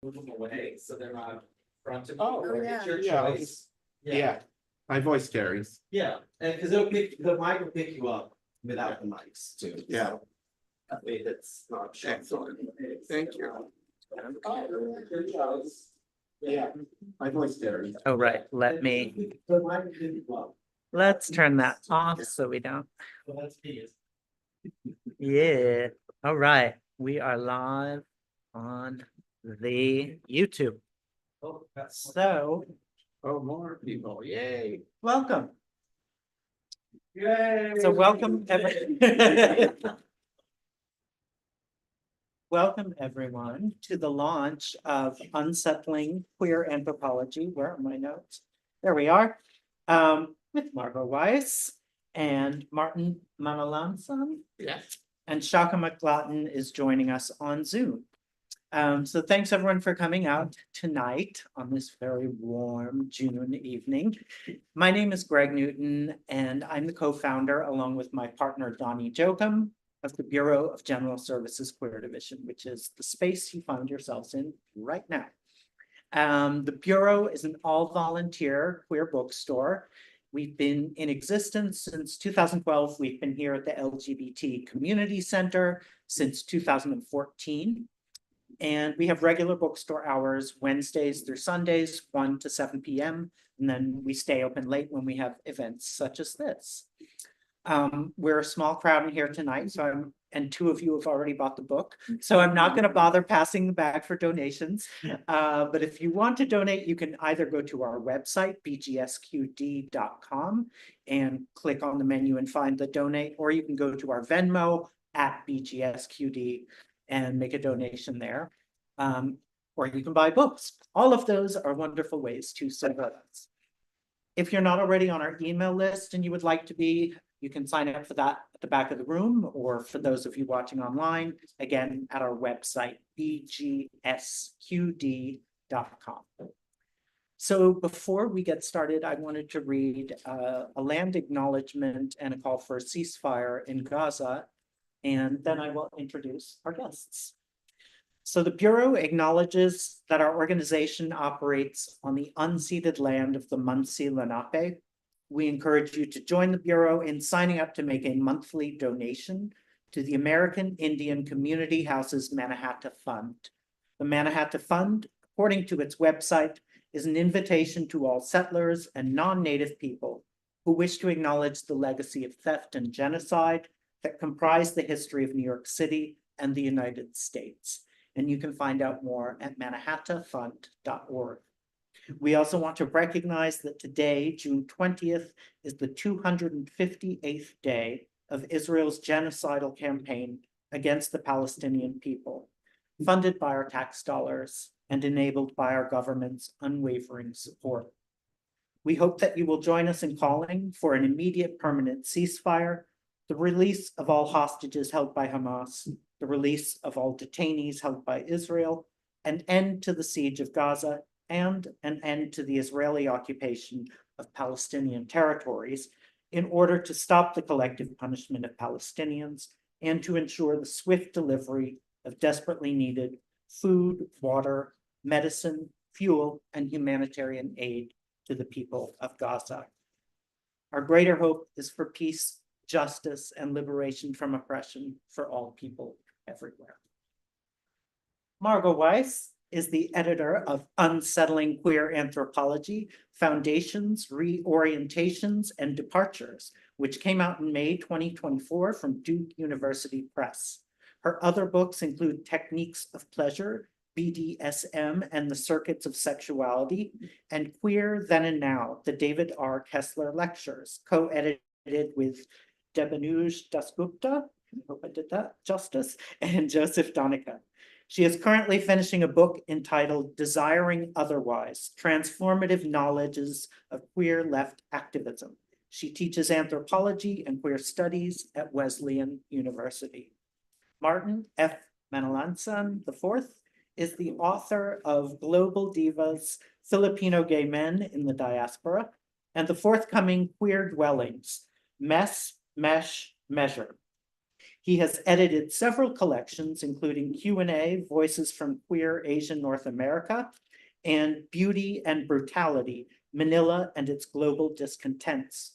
move them away, so they're not front of you, Oh, or yeah. it's your Yeah, choice. Yeah, my voice carries. Yeah, and because it'll pick, the mic will pick you up without the mics too. Yeah. So that way that's not. Excellent. Thank you. Your choice. Yeah, my voice carries. Oh, right, let me, The mic will pick you up, let's turn that off so we don't, so that's me. yeah. All right, we are live on the YouTube. Oh, that's. So, Oh, more people, yay. welcome. Yay. So welcome welcome everyone to the launch of Unsettling Queer Anthropology. Where are my notes? There we are. With Margot Weiss and Martin Manalansan. Yes. And Shaka McGlotten is joining us on Zoom. So thanks everyone for coming out tonight on this very warm June evening. My name is Greg Newton, and I'm the co-founder, along with my partner Donnie Jokum, of the Bureau of General Services Queer Division, which is the space you find yourselves in right now. The Bureau is an all-volunteer queer bookstore. We've been in existence since 2012. We've been here at the LGBT Community Center since 2014. And we have regular bookstore hours, Wednesdays through Sundays, 1 to 7 p.m. And then we stay open late when we have events such as this. We're a small crowd in here tonight, and two of you have already bought the book. So I'm not going to bother passing the bag for donations. But if you want to donate, you can either go to our website, bgsqd.com, and click on the menu and find the donate, or you can go to our Venmo at bgsqd and make a donation there. Or you can buy books. All of those are wonderful ways to support us. If you're not already on our email list and you would like to be, you can sign up for that at the back of the room, or for those of you watching online, again, at our website, bgsqd.com. So before we get started, I wanted to read a land acknowledgement and a call for a ceasefire in Gaza, and then I will introduce our guests. So the Bureau acknowledges that our organization operates on the unceded land of the Munsee Lenape. We encourage you to join the Bureau in signing up to make a monthly donation to the American Indian Community Houses Manahatta Fund. The Manahatta Fund, according to its website, is an invitation to all settlers and non-native people who wish to acknowledge the legacy of theft and genocide that comprise the history of New York City and the United States. And you can find out more at manahattafund.org. We also want to recognize that today, June 20th, is the 258th day of Israel's genocidal campaign against the Palestinian people, funded by our tax dollars and enabled by our government's unwavering support. We hope that you will join us in calling for an immediate permanent ceasefire, the release of all hostages held by Hamas, the release of all detainees held by Israel, an end to the siege of Gaza, and an end to the Israeli occupation of Palestinian territories, in order to stop the collective punishment of Palestinians and to ensure the swift delivery of desperately needed food, water, medicine, fuel, and humanitarian aid to the people of Gaza. Our greater hope is for peace, justice, and liberation from oppression for all people everywhere. Margot Weiss is the editor of Unsettling Queer Anthropology, Foundations, Reorientations, and Departures, which came out in May 2024 from Duke University Press. Her other books include Techniques of Pleasure, BDSM and the Circuits of Sexuality, and Queer Then and Now, the David R. Kessler Lectures, co-edited with Debanuj Dasgupta, I hope I did that justice, and Joseph Donica. She is currently finishing a book entitled Desiring Otherwise, Transformative Knowledges of Queer Left Activism. She teaches anthropology and queer studies at Wesleyan University. Martin F. Manalansan IV is the author of Global Divas, Filipino Gay Men in the Diaspora, and the forthcoming Queer Dwellings, Mess, Mesh, Measure. He has edited several collections, including Q&A, Voices from Queer Asian North America, and Beauty and Brutality, Manila and its Global Discontents.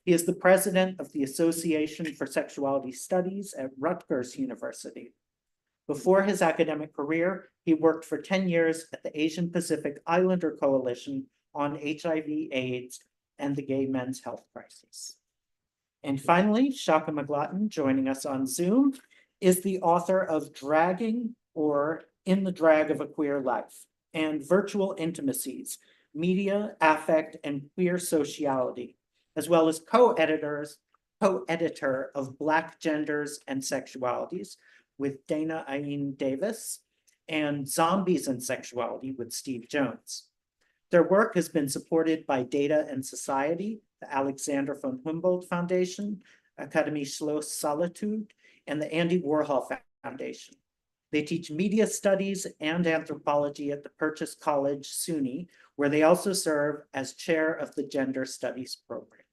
He is the president of the Association for Sexuality Studies at Rutgers University. Before his academic career, he worked for 10 years at the Asian Pacific Islander Coalition on HIV/AIDS and the gay men's health crisis. And finally, Shaka McGlotten, joining us on Zoom, is the author of Dragging or In the Drag of a Queer Life and Virtual Intimacies, Media, Affect, and Queer Sociality, as well as co-editor of Black Genders and Sexualities with Dana Ain Davis and Zombies and Sexuality with Steve Jones. Their work has been supported by Data and Society, the Alexander von Humboldt Foundation, Akademie Schloss Solitude, and the Andy Warhol Foundation. They teach media studies and anthropology at the Purchase College, SUNY, where they also serve as chair of the Gender Studies program.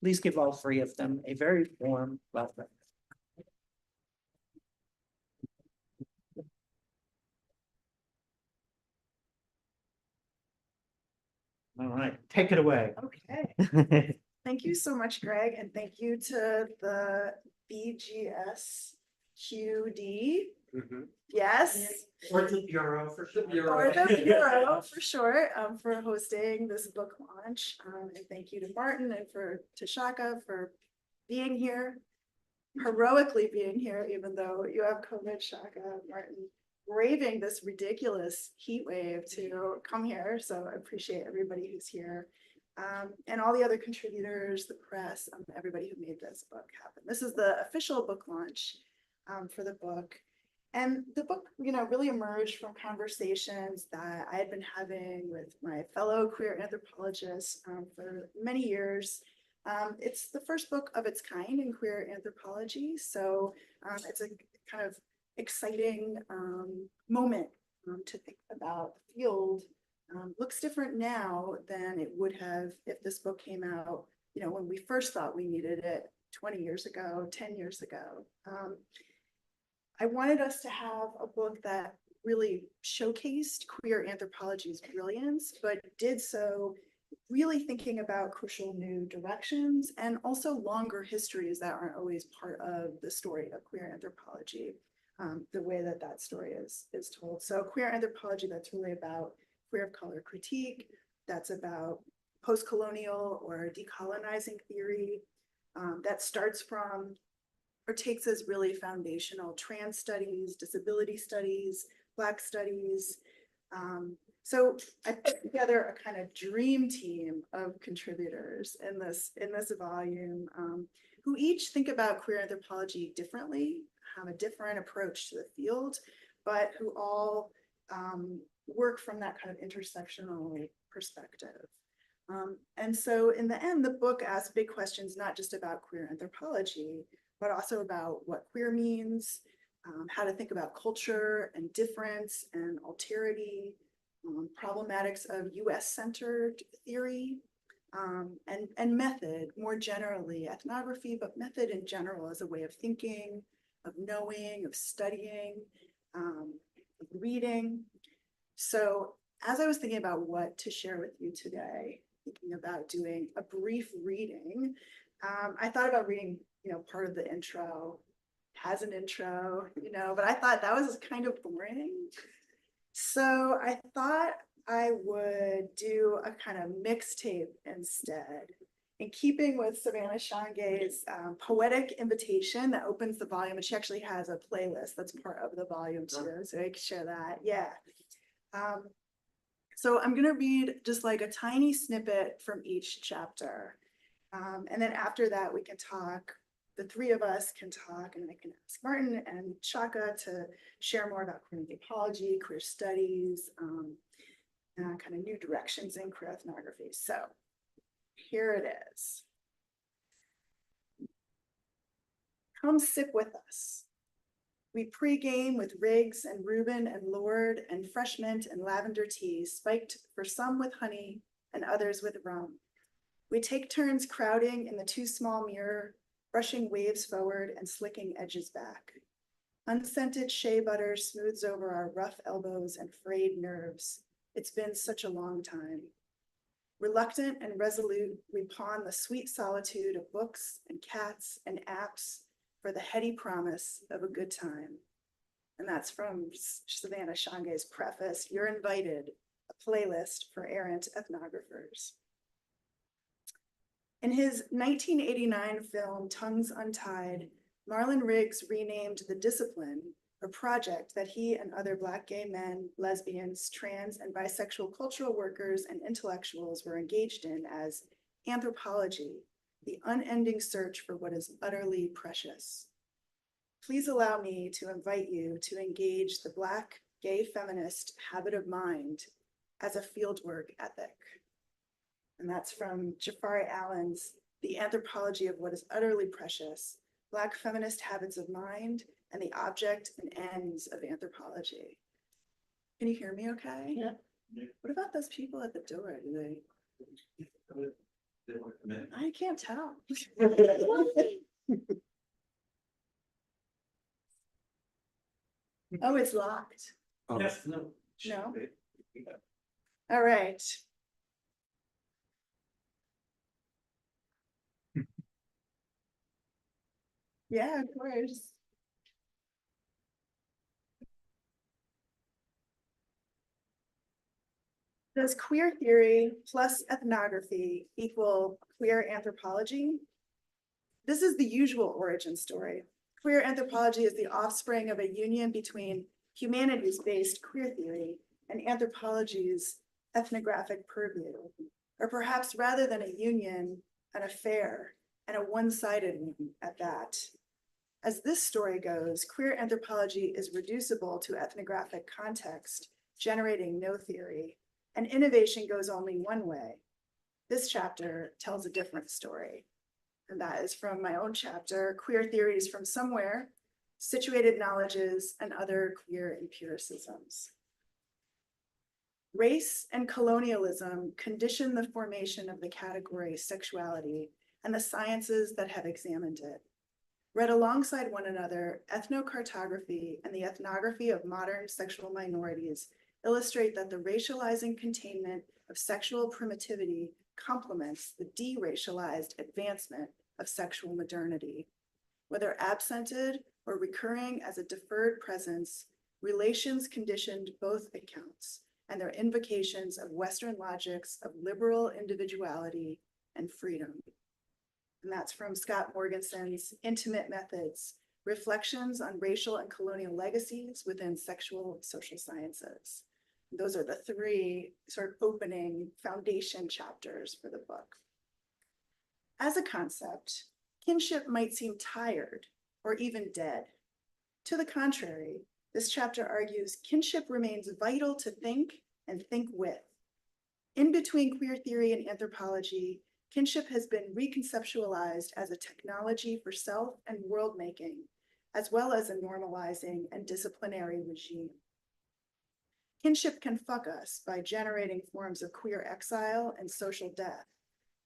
Please give all three of them a very warm welcome. All right, take it away. Okay, thank you so much, Greg, and thank you to the BGSQD. Yes. Or the Bureau for sure. Or the Bureau for sure, for hosting this book launch. And thank you to Martin and to Shaka for being here, heroically being here, even though you have COVID, Shaka, Martin, braving this ridiculous heat wave to come here. So I appreciate everybody who's here. And all the other contributors, the press, everybody who made this book happen. This is the official book launch for the book. And the book, really emerged from conversations that I had been having with my fellow queer anthropologists for many years. It's the first book of its kind in queer anthropology. So it's a kind of exciting moment to think about. The field looks different now than it would have if this book came out, when we first thought we needed it 20 years ago, 10 years ago. I wanted us to have a book that really showcased queer anthropology's brilliance, but did so really thinking about crucial new directions and also longer histories that aren't always part of the story of queer anthropology, the way that story is told. So queer anthropology, that's really about queer of color critique, that's about post-colonial or decolonizing theory, that starts from or takes as really foundational trans studies, disability studies, Black studies. So I put together a kind of dream team of contributors in this volume who each think about queer anthropology differently, have a different approach to the field, but who all work from that kind of intersectional perspective. And so in the end, the book asks big questions, not just about queer anthropology, but also about what queer means, how to think about culture and difference and alterity, problematics of US-centered theory, and method more generally, ethnography, but method in general as a way of thinking, of knowing, of studying, of reading. So as I was thinking about what to share with you today, thinking about doing a brief reading, I thought about reading part of the intro, has an intro, but I thought that was kind of boring. So I thought I would do a kind of mixtape instead, in keeping with Savannah Shangay's poetic invitation that opens the volume, and she actually has a playlist that's part of the volume too, so I can share that, yeah. So I'm gonna read just like a tiny snippet from each chapter. And then after that, we can talk, the three of us can talk, and I can ask Martin and Shaka to share more about queer anthropology, queer studies, kind of new directions in queer ethnography. So here it is. Come sip with us. We pregame with Riggs and Reuben and Lord and fresh mint and lavender tea, spiked for some with honey and others with rum. We take turns crowding in the too small mirror, brushing waves forward and slicking edges back. Unscented shea butter smooths over our rough elbows and frayed nerves. It's been such a long time. Reluctant and resolute, we pawn the sweet solitude of books and cats and apps for the heady promise of a good time. And that's from Savannah Shange's preface, You're Invited, a playlist for errant ethnographers. In his 1989 film, Tongues Untied, Marlon Riggs renamed The Discipline, a project that he and other Black gay men, lesbians, trans, and bisexual cultural workers and intellectuals were engaged in as Anthropology, the unending search for what is utterly precious. Please allow me to invite you to engage the Black gay feminist habit of mind as a fieldwork ethic. And that's from Jafari Allen's The Anthropology of What is Utterly Precious, Black Feminist Habits of Mind and the Object and Ends of Anthropology. Can you hear me okay? Yeah. What about those people at the door? Do they? I can't tell. Oh, it's locked. Oh, Yes, no. No? All right. Yeah, of course. Does queer theory plus ethnography equal queer anthropology? This is the usual origin story. Queer anthropology is the offspring of a union between humanities-based queer theory and anthropology's ethnographic purview, or perhaps rather than a union, an affair, and a one-sided one at that. As this story goes, queer anthropology is reducible to ethnographic context, generating no theory, and innovation goes only one way. This chapter tells a different story. And that is from my own chapter, Queer Theories from Somewhere, Situated Knowledges, and Other Queer Empiricisms. Race and colonialism condition the formation of the category sexuality and the sciences that have examined it. Read alongside one another, ethnocartography and the ethnography of modern sexual minorities illustrate that the racializing containment of sexual primitivity complements the deracialized advancement of sexual modernity. Whether absented or recurring as a deferred presence, relations conditioned both accounts and their invocations of Western logics of liberal individuality and freedom. And that's from Scott Morganson's Intimate Methods, Reflections on Racial and Colonial Legacies Within Sexual Social Sciences. Those are the three sort of opening foundation chapters for the book. As a concept, kinship might seem tired or even dead. To the contrary, this chapter argues kinship remains vital to think and think with. In between queer theory and anthropology, kinship has been reconceptualized as a technology for self and world making, as well as a normalizing and disciplinary regime. Kinship can fuck us by generating forms of queer exile and social death,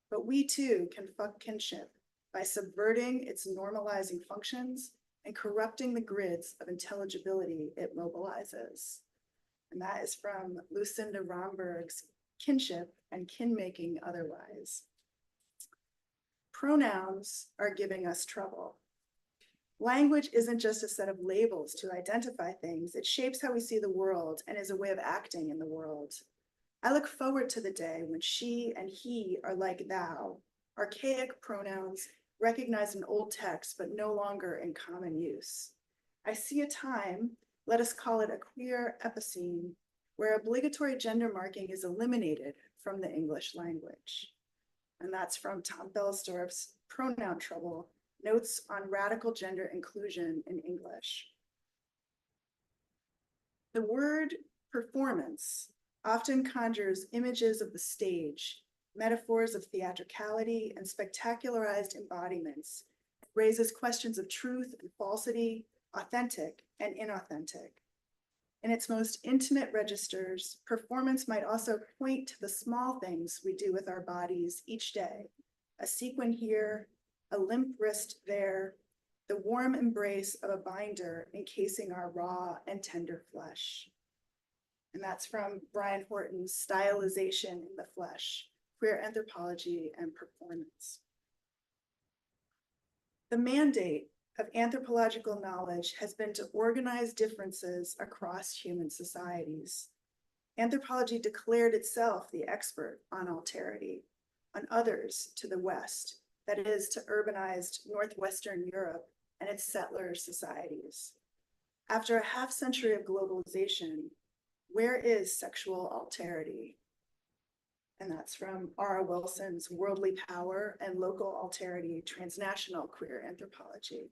but we too can fuck kinship by subverting its normalizing functions and corrupting the grids of intelligibility it mobilizes. And that is from Lucinda Romberg's Kinship and Kin-Making Otherwise. Pronouns are giving us trouble. Language isn't just a set of labels to identify things, it shapes how we see the world and is a way of acting in the world. I look forward to the day when she and he are like thou, archaic pronouns recognized in old texts but no longer in common use. I see a time, let us call it a queer epicene, where obligatory gender marking is eliminated from the English language. And that's from Tom Belsdorf's Pronoun Trouble, Notes on Radical Gender Inclusion in English. The word performance often conjures images of the stage, metaphors of theatricality and spectacularized embodiments, raises questions of truth and falsity, authentic and inauthentic. In its most intimate registers, performance might also point to the small things we do with our bodies each day, a sequin here, a limp wrist there, the warm embrace of a binder encasing our raw and tender flesh. And that's from Brian Horton's Stylization in the Flesh, Queer Anthropology and Performance. The mandate of anthropological knowledge has been to organize differences across human societies. Anthropology declared itself the expert on alterity, on others to the West, that is, to urbanized Northwestern Europe and its settler societies. After a half century of globalization, where is sexual alterity? And that's from R. Wilson's Worldly Power and Local Alterity, Transnational Queer Anthropology.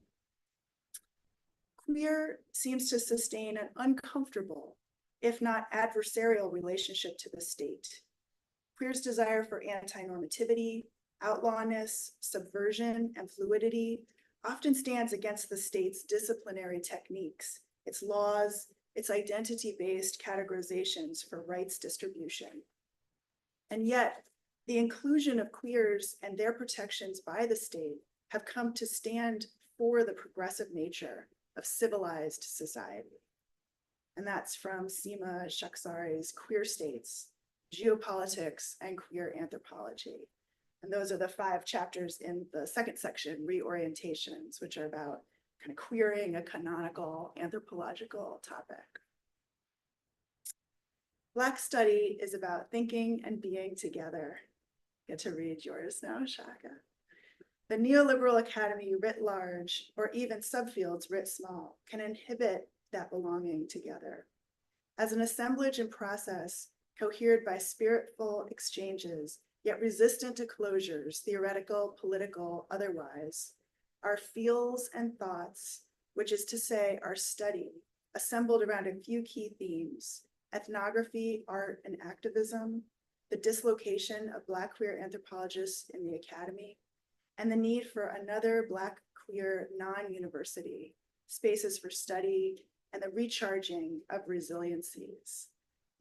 Queer seems to sustain an uncomfortable, if not adversarial, relationship to the state. Queer's desire for anti-normativity, outlawness, subversion, and fluidity often stands against the state's disciplinary techniques, its laws, its identity-based categorizations for rights distribution. And yet, the inclusion of queers and their protections by the state have come to stand for the progressive nature of civilized society. And that's from Seema Shaksari's Queer States, Geopolitics, and Queer Anthropology. And those are the 5 chapters in the second section, Reorientations, which are about kind of queering a canonical anthropological topic. Black study is about thinking and being together. Get to read yours now, Shaka. The neoliberal academy writ large, or even subfields writ small, can inhibit that belonging together. As an assemblage and process cohered by spiritful exchanges, yet resistant to closures, theoretical, political, otherwise, our feels and thoughts, which is to say our study, assembled around a few key themes: ethnography, art, and activism, the dislocation of Black queer anthropologists in the academy, and the need for another Black queer non-university, spaces for study, and the recharging of resiliencies.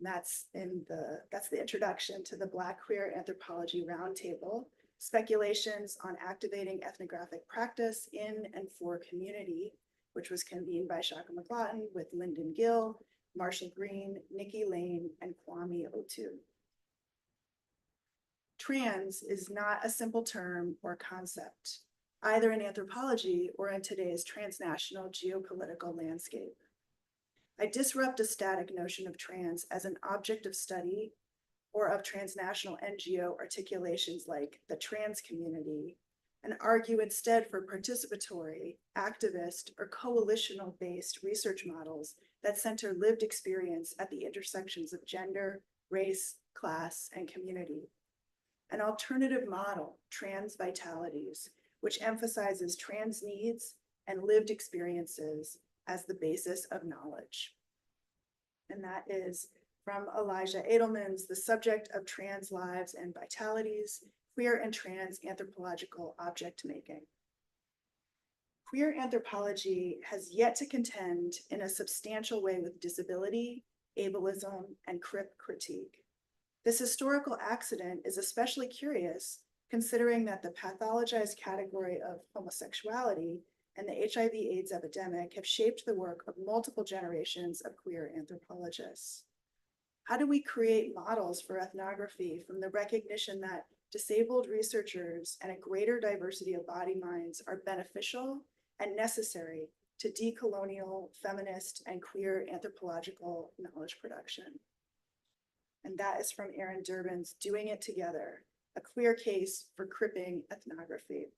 And that's the introduction to the Black Queer Anthropology Roundtable, speculations on activating ethnographic practice in and for community, which was convened by Shaka McGlotten with Lyndon Gill, Marshall Green, Nikki Lane, and Kwame Otu. Trans is not a simple term or concept, either in anthropology or in today's transnational geopolitical landscape. I disrupt a static notion of trans as an object of study or of transnational NGO articulations like the trans community, and argue instead for participatory, activist, or coalitional-based research models that center lived experience at the intersections of gender, race, class, and community. An alternative model, Trans Vitalities, which emphasizes trans needs and lived experiences as the basis of knowledge. And that is from Elijah Edelman's The Subject of Trans Lives and Vitalities, Queer and Trans Anthropological Object Making. Queer anthropology has yet to contend in a substantial way with disability, ableism, and crip critique. This historical accident is especially curious considering that the pathologized category of homosexuality and the HIV/AIDS epidemic have shaped the work of multiple generations of queer anthropologists. How do we create models for ethnography from the recognition that disabled researchers and a greater diversity of body minds are beneficial and necessary to decolonial, feminist, and queer anthropological knowledge production? And that is from Aaron Durbin's Doing It Together, a queer case for cripping ethnography.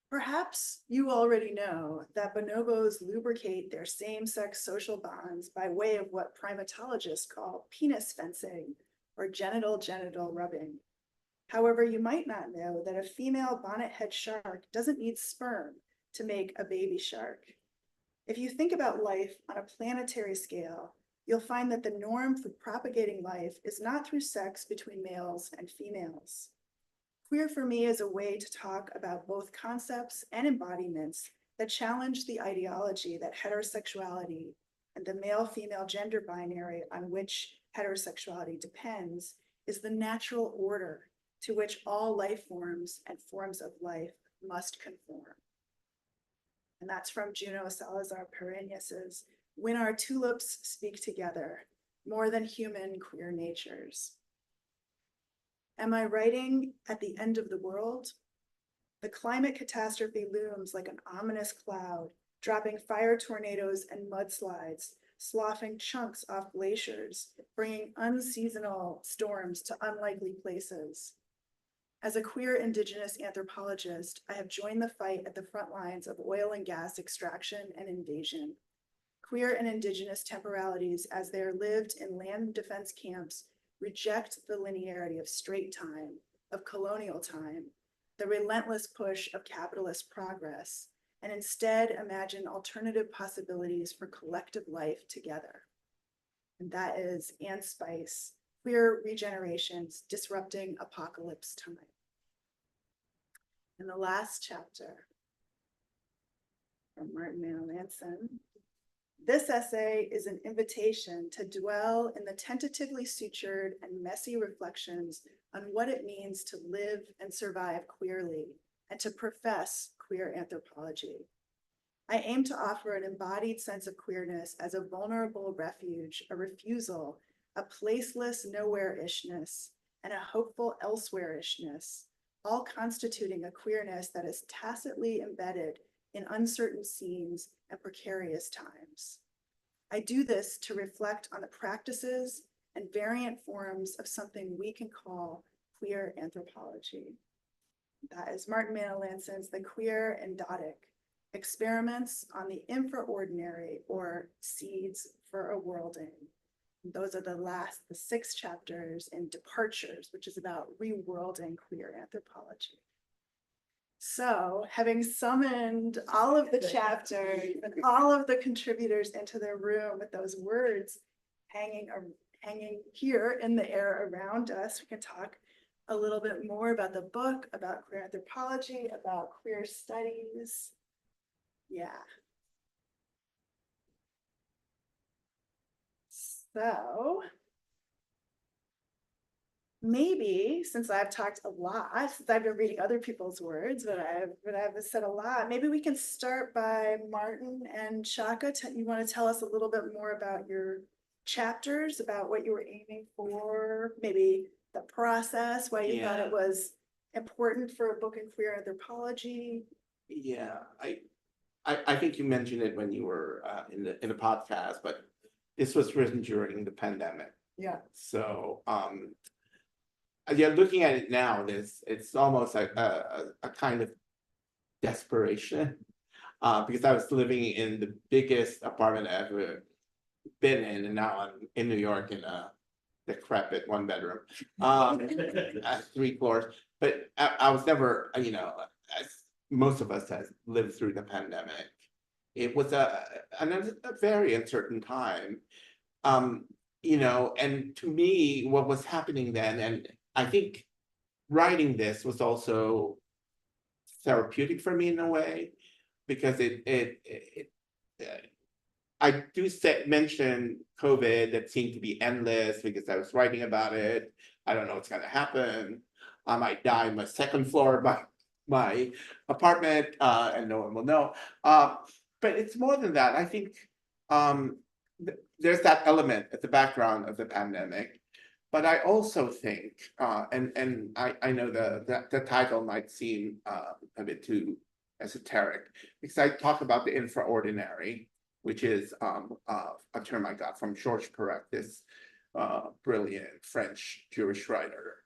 Perhaps you already know that bonobos lubricate their same-sex social bonds by way of what primatologists call penis fencing or genital rubbing. However, you might not know that a female bonnethead shark doesn't need sperm to make a baby shark. If you think about life on a planetary scale, you'll find that the norm for propagating life is not through sex between males and females. Queer for me is a way to talk about both concepts and embodiments that challenge the ideology that heterosexuality and the male-female gender binary on which heterosexuality depends is the natural order to which all life forms and forms of life must conform. And that's from Juno Salazar Pereñas's When Our Tulips Speak Together, More Than Human Queer Natures. Am I writing at the end of the world? The climate catastrophe looms like an ominous cloud, dropping fire tornadoes and mudslides, sloughing chunks off glaciers, bringing unseasonal storms to unlikely places. As a queer Indigenous anthropologist, I have joined the fight at the front lines of oil and gas extraction and invasion. Queer and Indigenous temporalities, as they are lived in land defense camps, reject the linearity of straight time, of colonial time, the relentless push of capitalist progress, and instead imagine alternative possibilities for collective life together. And that is Anne Spice, Queer Regenerations, Disrupting Apocalypse Time. In the last chapter from Martin Manalansan, this essay is an invitation to dwell in the tentatively sutured and messy reflections on what it means to live and survive queerly and to profess queer anthropology. I aim to offer an embodied sense of queerness as a vulnerable refuge, a refusal, a placeless nowhere-ishness, and a hopeful elsewhere-ishness, all constituting a queerness that is tacitly embedded in uncertain scenes and precarious times. I do this to reflect on the practices and variant forms of something we can call queer anthropology. That is Martin Manalansan's The Queer Endotic, Experiments on the Infraordinary, or Seeds for a Worlding. Those are the 6 chapters in Departures, which is about reworlding queer anthropology. So, having summoned all of the chapters and all of the contributors into the room with those words hanging here in the air around us, we can talk a little bit more about the book, about queer anthropology, about queer studies. Yeah. So, maybe, since I've talked a lot, since I've been reading other people's words, but I've said a lot, maybe we can start by Martin and Shaka. You want to tell us a little bit more about your chapters, about what you were aiming for, maybe the process, why you thought it was important for a book in queer anthropology? Yeah, I think you mentioned it when you were in the podcast, but this was written during the pandemic. Yeah. So yeah, looking at it now, it's almost like a kind of desperation, because I was living in the biggest apartment I've ever been in, and now I'm in New York in a decrepit 1-bedroom, 3 floors. But I was never, as most of us has lived through the pandemic. It was a very uncertain time, and to me, what was happening then, and I think writing this was also therapeutic for me in a way, because I do mention COVID that seemed to be endless because I was writing about it. I don't know what's going to happen. I might die on my 2nd floor of my apartment, and no one will know. But it's more than that. I think there's that element at the background of the pandemic. But I also think, and I know the title might seem a bit too esoteric, because I talk about the infraordinary, which is a term I got from Georges Perec, this brilliant French Jewish writer.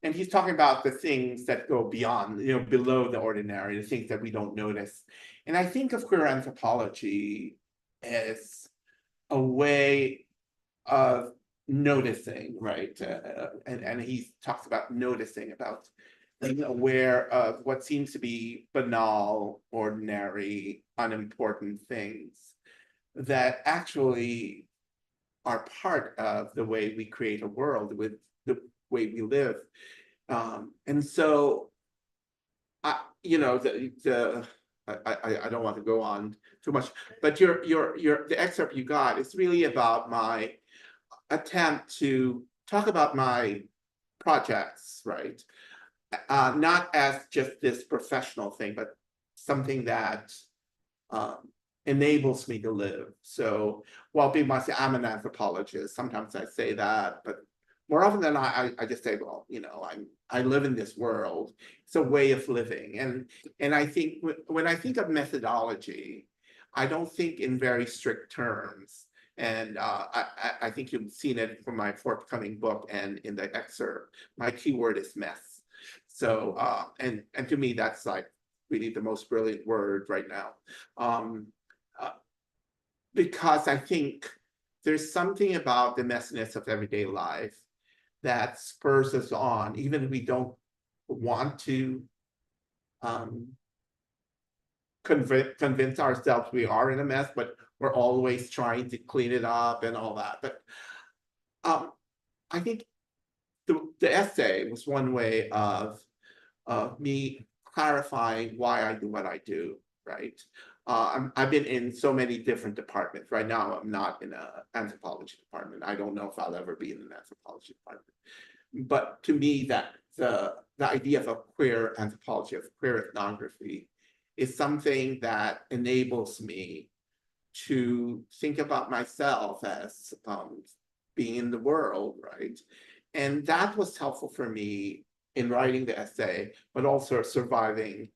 And he's talking about the things that go beyond, below the ordinary, the things that we don't notice. And I think of queer anthropology as a way of noticing, right? And he talks about noticing, about being aware of what seems to be banal, ordinary, unimportant things that actually are part of the way we create a world with the way we live. And so, I don't want to go on too much, but the excerpt you got is really about my attempt to talk about my projects, right? Not as just this professional thing, but something that enables me to live. So while people might say I'm an anthropologist, sometimes I say that, but more often than not, I just say, well, you know, I live in this world. It's a way of living. And I think when I think of methodology, I don't think in very strict terms. And I think you've seen it from my forthcoming book and in the excerpt. My keyword is mess. So and to me, that's like really the most brilliant word right now. Because I think there's something about the messiness of everyday life that spurs us on, even if we don't want to convince ourselves we are in a mess, but we're always trying to clean it up and all that. But I think the essay was one way of me clarifying why I do what I do, right? I've been in so many different departments. Right now, I'm not in an anthropology department. I don't know if I'll ever be in an anthropology department. But to me, that the idea of a queer anthropology, of queer ethnography, is something that enables me to think about myself as being in the world, right? And that was helpful for me in writing the essay, but also surviving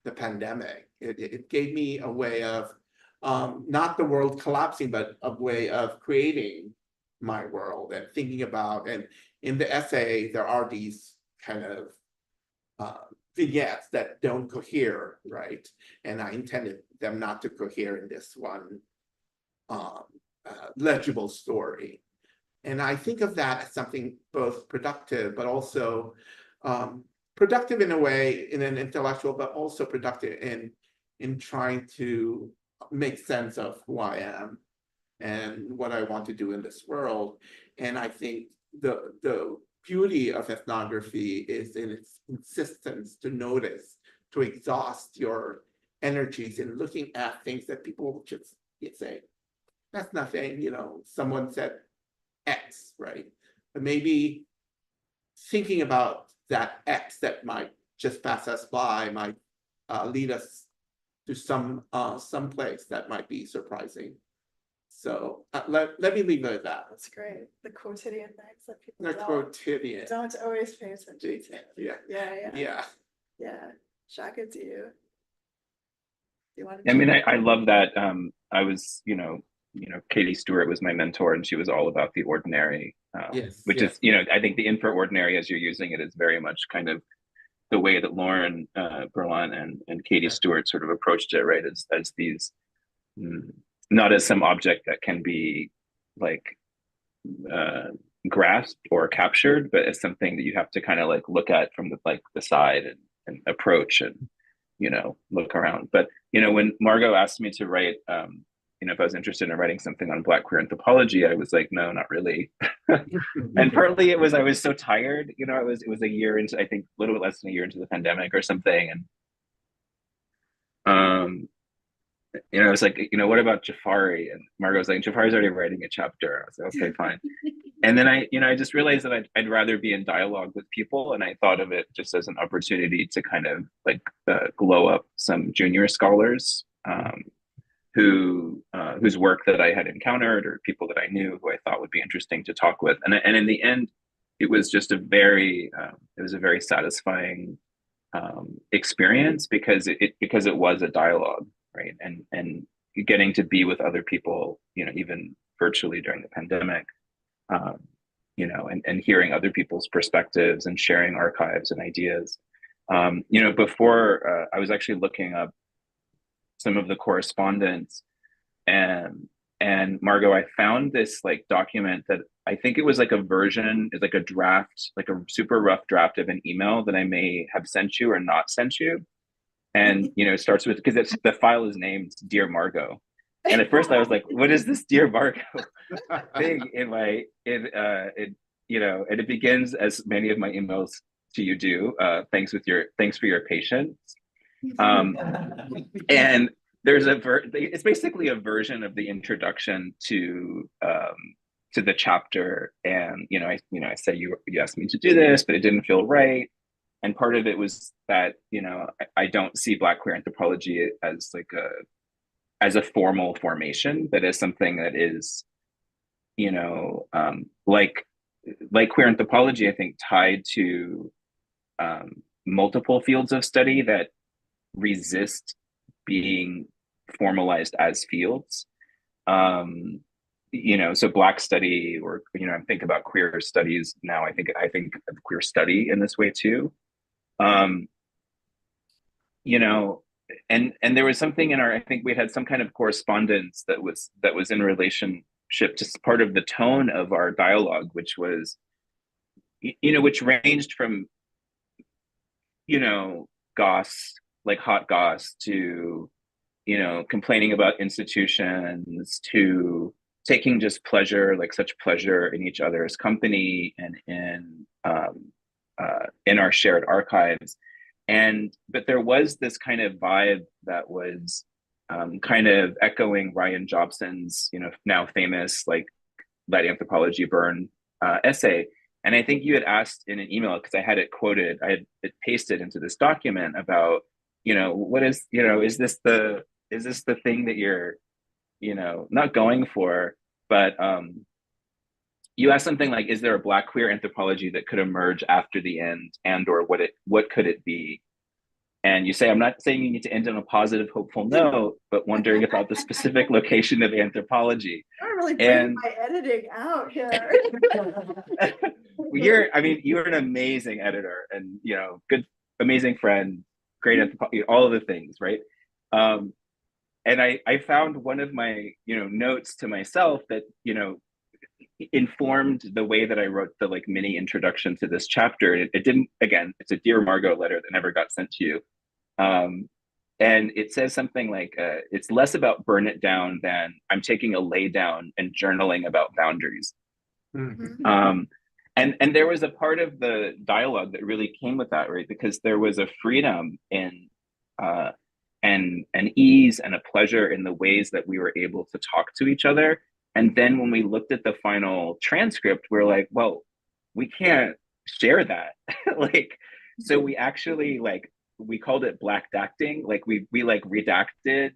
the pandemic. It gave me a way of not the world collapsing, but a way of creating my world and thinking about. And in the essay, there are these kind of vignettes that don't cohere, right? And I intended them not to cohere in this one legible story. And I think of that as something both productive, but also productive in a way, in an intellectual, but also productive in trying to make sense of who I am and what I want to do in this world. And I think the beauty of ethnography is in its insistence to notice, to exhaust your energies in looking at things that people just say, that's nothing, you know, someone said X, right? But maybe thinking about that X that might just pass us by might lead us to some place that might be surprising. So let me leave it at that. That's great. The quotidian things that people The quotidian. don't always pay attention to. Yeah. Yeah. Yeah. Shaka, do you want I mean, I love that. I was, Katie Stewart was my mentor, and she was all about the ordinary, Yes. which yes. is, I think the infra ordinary, as you're using it, is very much kind of the way that Lauren Berlant and Katie Stewart sort of approached it, right? As these, not as some object that can be like grasped or captured, but as something that you have to kind of like look at from the side and approach and look around. But when Margot asked me to write, if I was interested in writing something on Black queer anthropology, I was like, no, not really. And partly it was I was so tired. It was a year into, I think, a little bit less than a year into the pandemic or something, and I was like, what about Jafari? And Margot was like, Jafari's already writing a chapter. I was like, okay, fine. And then I just realized that I'd rather be in dialogue with people, and I thought of it just as an opportunity to kind of like glow up some junior scholars whose work that I had encountered, or people that I knew who I thought would be interesting to talk with. And in the end, it was just a very satisfying experience because it was a dialogue, right? And getting to be with other people, even virtually during the pandemic, and hearing other people's perspectives and sharing archives and ideas. Before I was actually looking up some of the correspondence, and Margot, I found this like document that I think it was like a version, it's like a draft, like a super rough draft of an email that I may have sent you or not sent you. And it starts with, because the file is named Dear Margot. And at first I was like, what is this Dear Margot thing in my and it begins as many of my emails to you do. Thanks for your patience. And there's it's basically a version of the introduction to to the chapter, and I said you asked me to do this, but it didn't feel right. And part of it was that I don't see Black queer anthropology as like a formal formation, but as something that is like queer anthropology, I think tied to multiple fields of study that resist being formalized as fields. So Black study, or I think about queer studies now. I think of queer study in this way too. And there was something in I think we had some kind of correspondence that was in relationship to part of the tone of our dialogue, which was, which ranged from, goss, like hot goss, to, complaining about institutions, to taking just pleasure, like such pleasure in each other's company and in our shared archives. But there was this kind of vibe that was kind of echoing Ryan Jobson's, now famous, like, Let Anthropology Burn essay. And I think you had asked in an email, because I had it quoted, I had it pasted into this document about, what is, is this the thing that you're, not going for, but you asked something like, is there a Black queer anthropology that could emerge after the end, and or what could it be? And you say, I'm not saying you need to end on a positive, hopeful note, but wondering about the specific location of anthropology. I'm really bringing my editing out here. You're an amazing editor, and good, amazing friend, great anthropology, all of the things, right? And I found one of my notes to myself that informed the way that I wrote the like mini introduction to this chapter. It didn't, again, it's a Dear Margot letter that never got sent to you. And it says something like, it's less about burn it down than I'm taking a lay down and journaling about boundaries. Mm-hmm. And there was a part of the dialogue that really came with that, right? Because there was a freedom in and an ease and a pleasure in the ways that we were able to talk to each other. And then when we looked at the final transcript, we're like, well, we can't share that. Like, so we actually we called it black dacting. Like we like redacted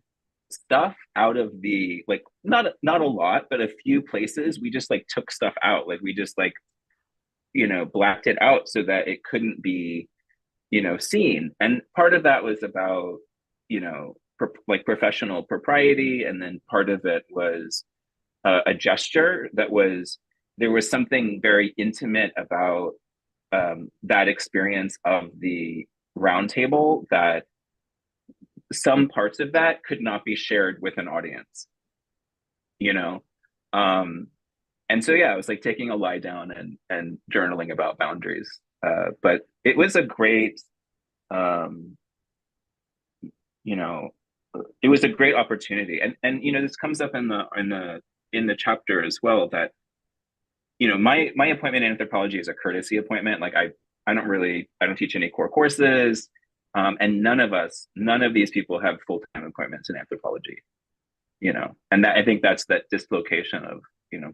stuff out of the, like, not a lot, but a few places. We just like took stuff out. Like we just like, blacked it out so that it couldn't be, seen. And part of that was about, like professional propriety. And then part of it was a gesture that was, there was something very intimate about that experience of the roundtable, that some parts of that could not be shared with an audience, and so yeah, it was like taking a lie down and journaling about boundaries. But it was a great, it was a great opportunity, and this comes up in the chapter as well, that my appointment in anthropology is a courtesy appointment. Like I don't teach any core courses, and none of these people have full-time appointments in anthropology, and that, I think that's that dislocation of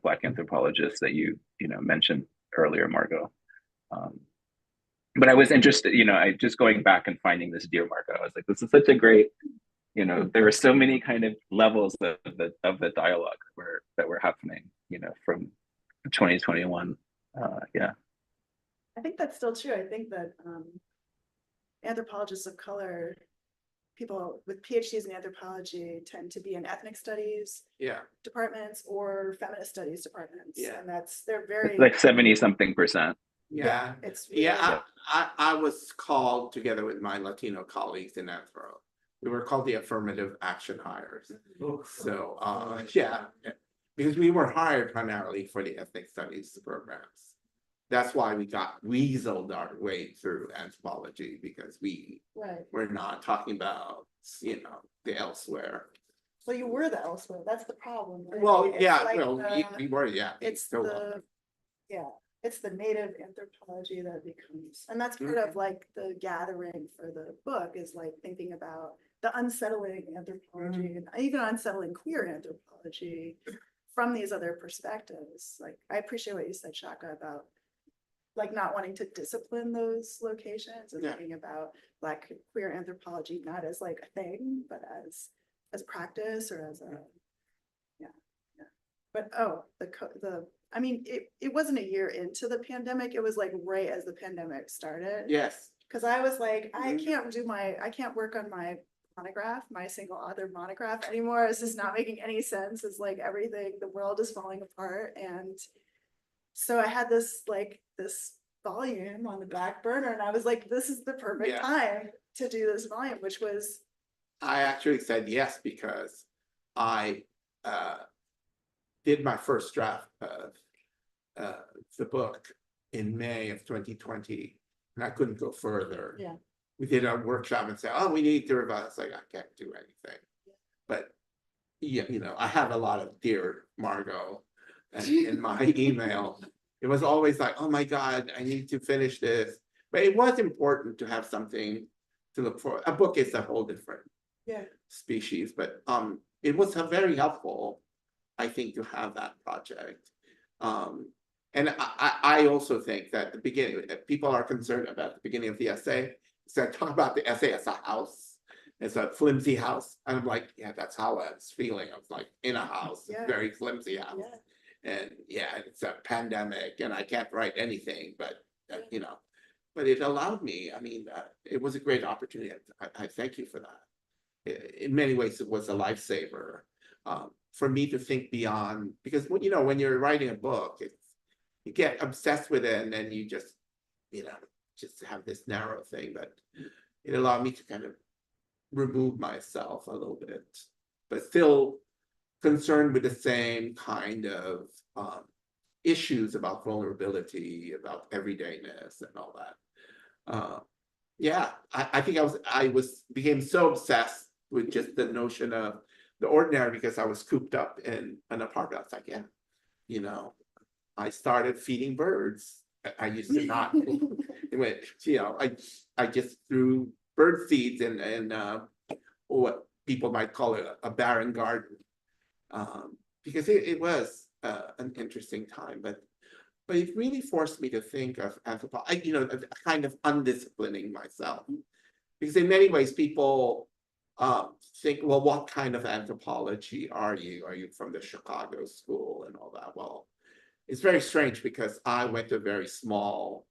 Black anthropologists that you mentioned earlier, Margot. But I was interested, I just going back and finding this Dear Margot, I was like, this is such a great, there were so many kind of levels of the dialogue that were happening, from 2021. Yeah. I think that's still true. I think that anthropologists of color, people with PhDs in anthropology, tend to be in ethnic studies departments or feminist studies departments. Yeah. And they're very Like 70-something%. Yeah. It's really, I was called together with my Latino colleagues in Anthro. We were called the affirmative action hires. So because we were hired primarily for the ethnic studies programs. That's why we got weaseled our way through anthropology, because we were not talking about, the elsewhere. So you were the elsewhere. That's the problem. Right? Well, It's yeah, like we were, yeah. It's the native anthropology that becomes, and that's part of like the gathering for the book, is like thinking about the unsettling anthropology and even unsettling queer anthropology from these other perspectives, like, I appreciate what you said, Shaka, about like not wanting to discipline those locations and Yeah. thinking about Black queer anthropology, not as like a thing, but as practice or as a, yeah. But, oh, I mean, it wasn't a year into the pandemic, it was like right as the pandemic started. Yes, Cause I was like, I Mhm. can't work on my monograph, my single author monograph anymore. It's just not making any sense. It's like everything, the world is falling apart. And so I had this volume on the back burner and I was like, this is the perfect Yeah. time to do this volume, which was, I actually said yes because I did my first draft of the book in May of 2020, and I couldn't go further. yeah. We did a workshop and said, "Oh, we need to revise." Like, I can't do anything. But yeah, I have a lot of dear Margot in my email. It was always like, "Oh my God, I need to finish this." But it was important to have something to look for. A book is a whole different Yeah. species, but it was very helpful, I think, to have that project. And I also think that the beginning, people are concerned about the beginning of the essay. So I talk about the essay as a house, as a flimsy house. And I'm like, yeah, that's how I was feeling. I was like in a house, Yeah. very flimsy house. Yeah. And yeah, it's a pandemic and I can't write anything, but but it allowed me, I mean, it was a great opportunity. I thank you for that. In many ways, it was a lifesaver for me to think beyond, because when you're writing a book, you get obsessed with it and then you just have this narrow thing. But it allowed me to kind of remove myself a little bit, but still concerned with the same kind of issues about vulnerability, about everydayness and all that. Yeah, I think I became so obsessed with just the notion of the ordinary because I was cooped up in an apartment. I was like, yeah, I started feeding birds. I used to not. I just threw bird seeds in what people might call a barren garden, because it was an interesting time, but it really forced me to think of anthropology, kind of undisciplining myself. Because in many ways, people think, well, what kind of anthropology are you? Are you from the Chicago school and all that? Well, it's very strange because I went to a very small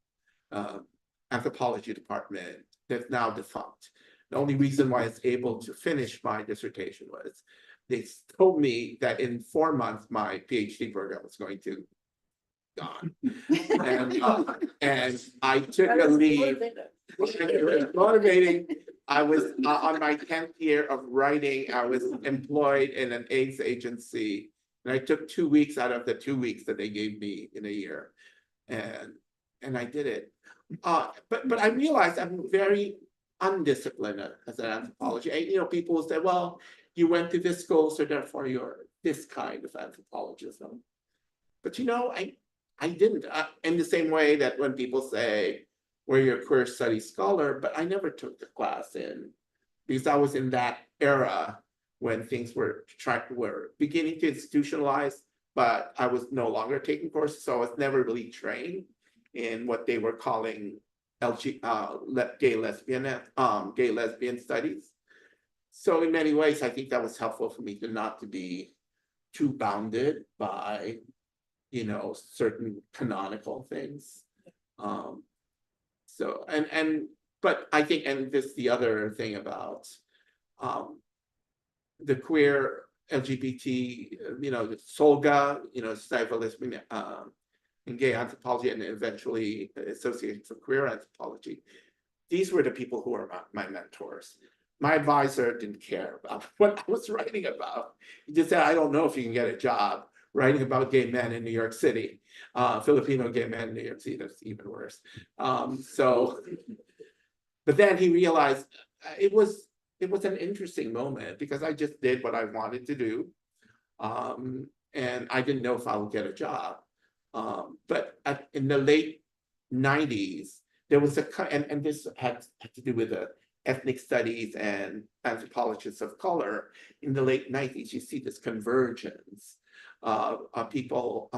anthropology department that's now defunct. The only reason why I was able to finish my dissertation was they told me that in 4 months, my PhD program was going to gone. And I took a leave. It was motivating. I was on my 10th year of writing. I was employed in an AIDS agency, and I took 2 weeks out of the 2 weeks that they gave me in a year, and I did it. But I realized I'm very undisciplined as an anthropology. People will say, "Well, you went to this school, so therefore you're this kind of anthropologist." But I didn't, in the same way that when people say, "Well, you're a queer studies scholar," but I never took the class because I was in that era when things were beginning to institutionalize, but I was no longer taking courses, so I was never really trained in what they were calling gay lesbian studies. So in many ways, I think that was helpful for me not to be too bounded by certain canonical things. So but I think, and this is the other thing about the queer LGBT, the SOLGA, Society for Lesbian and Gay Anthropology, and eventually Association for Queer Anthropology. These were the people who were my mentors. My advisor didn't care about what I was writing about. He just said, "I don't know if you can get a job writing about gay men in New York City, Filipino gay men in New York City." That's even worse. But then he realized it was an interesting moment because I just did what I wanted to do, and I didn't know if I would get a job. But in the late 90s, there was and this had to do with the ethnic studies and anthropologists of color. In the late 90s, you see this convergence people,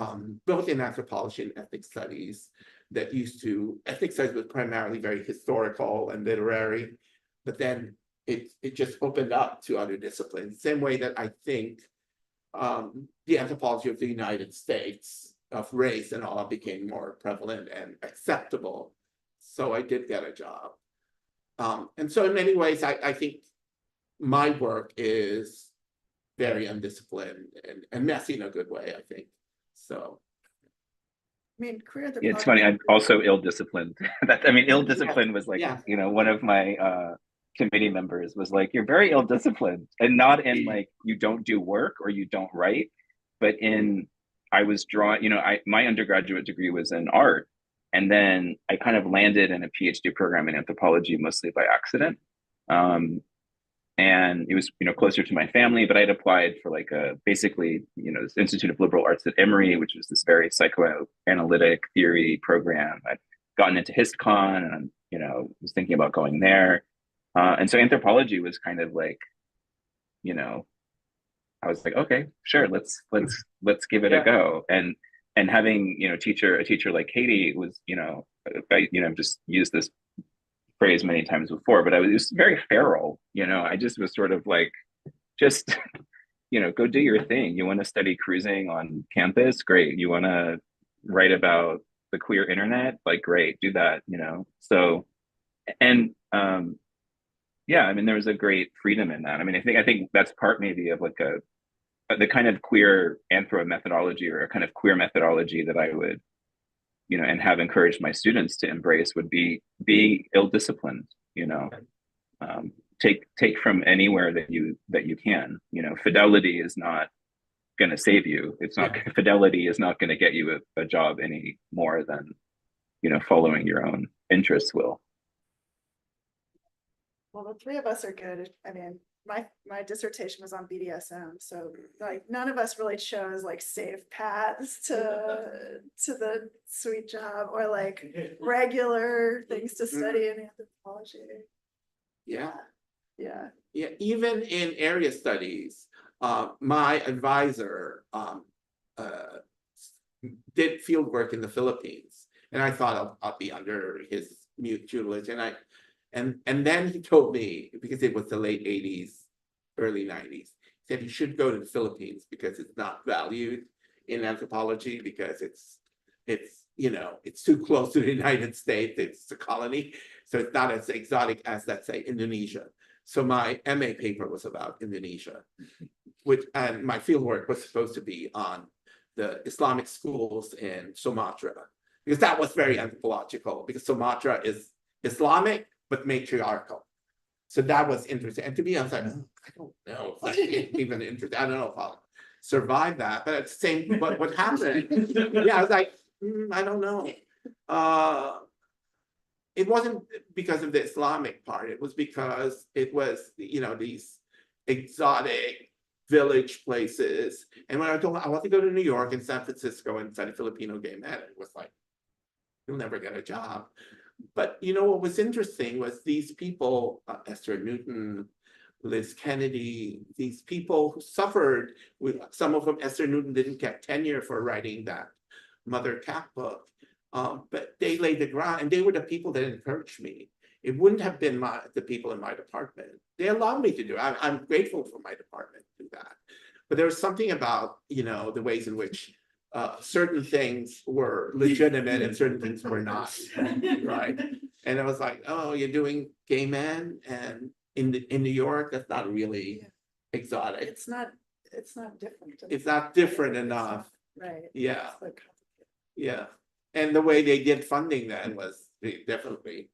both in anthropology and ethnic studies, that used to, ethnic studies was primarily very historical and literary, but then it just opened up to other disciplines, same way that I think the anthropology of the United States of race and all became more prevalent and acceptable. So I did get a job. And so in many ways, I think my work is very undisciplined and messy in a good way, I think. So. I mean, queer Yeah, it's anthropology. funny. I'm also ill-disciplined. I mean, ill-disciplined was like, Yeah. one of my committee members was like, "You're very ill-disciplined," and not in like you don't do work or you don't write, but in I was drawn. My undergraduate degree was in art, and then I kind of landed in a PhD program in anthropology mostly by accident. And it was closer to my family, but I'd applied for like basically this Institute of Liberal Arts at Emory, which was this very psychoanalytic theory program. I'd gotten into HistCon, and was thinking about going there, and so anthropology was kind of like I was like, okay, sure, let's give it a go. And having a teacher like Katie was I've just used this phrase many times before, but I was very feral. I just was sort of like, just go do your thing. You want to study cruising on campus, great. You want to write about the queer internet, like great, do that. So, and yeah, I mean, there was a great freedom in that. I mean, I think that's part maybe of like the kind of queer anthro methodology, or a kind of queer methodology that I would and have encouraged my students to embrace, would be ill-disciplined. Take from anywhere that you can. Fidelity is not going to save you. It's not Fidelity is not going to get you a job any more than following your own interests will. Well, the three of us are good. I mean, my dissertation was on BDSM, so like none of us really chose like safe paths to the sweet job, or like regular things to study in anthropology. Yeah. Yeah. Yeah, even in area studies, my advisor did field work in the Philippines, and I thought I'll be under his tutelage, and then he told me, because it was the late 80s, early 90s, he said you should go to the Philippines because it's not valued in anthropology, because it's too close to the United States, it's a colony, so it's not as exotic as, let's say, Indonesia. So my MA paper was about Indonesia, and my fieldwork was supposed to be on the Islamic schools in Sumatra, because that was very anthropological, because Sumatra is Islamic but matriarchal. So that was interesting. And to be honest, I don't know if that's even interesting. I don't know if I'll survive that. But at the same, what happened? Yeah, I was like, I don't know. It wasn't because of the Islamic part. It was because it was, these exotic village places. And when I told him I want to go to New York and San Francisco and study Filipino gay men, it was like, you'll never get a job. But what was interesting was these people, Esther Newton, Liz Kennedy, these people who suffered with, some of them, Esther Newton didn't get tenure for writing that Mother Cat book, but they laid the ground, and they were the people that encouraged me. It wouldn't have been the people in my department. They allowed me to do it. I'm grateful for my department to do that. But there was something about, the ways in which certain things were legitimate and certain things were not, right? And I was like, oh, you're doing gay men and in New York, that's not really exotic. It's not different. It's not different enough. Right. Yeah. It's like, Yeah. And the way they did funding then was definitely,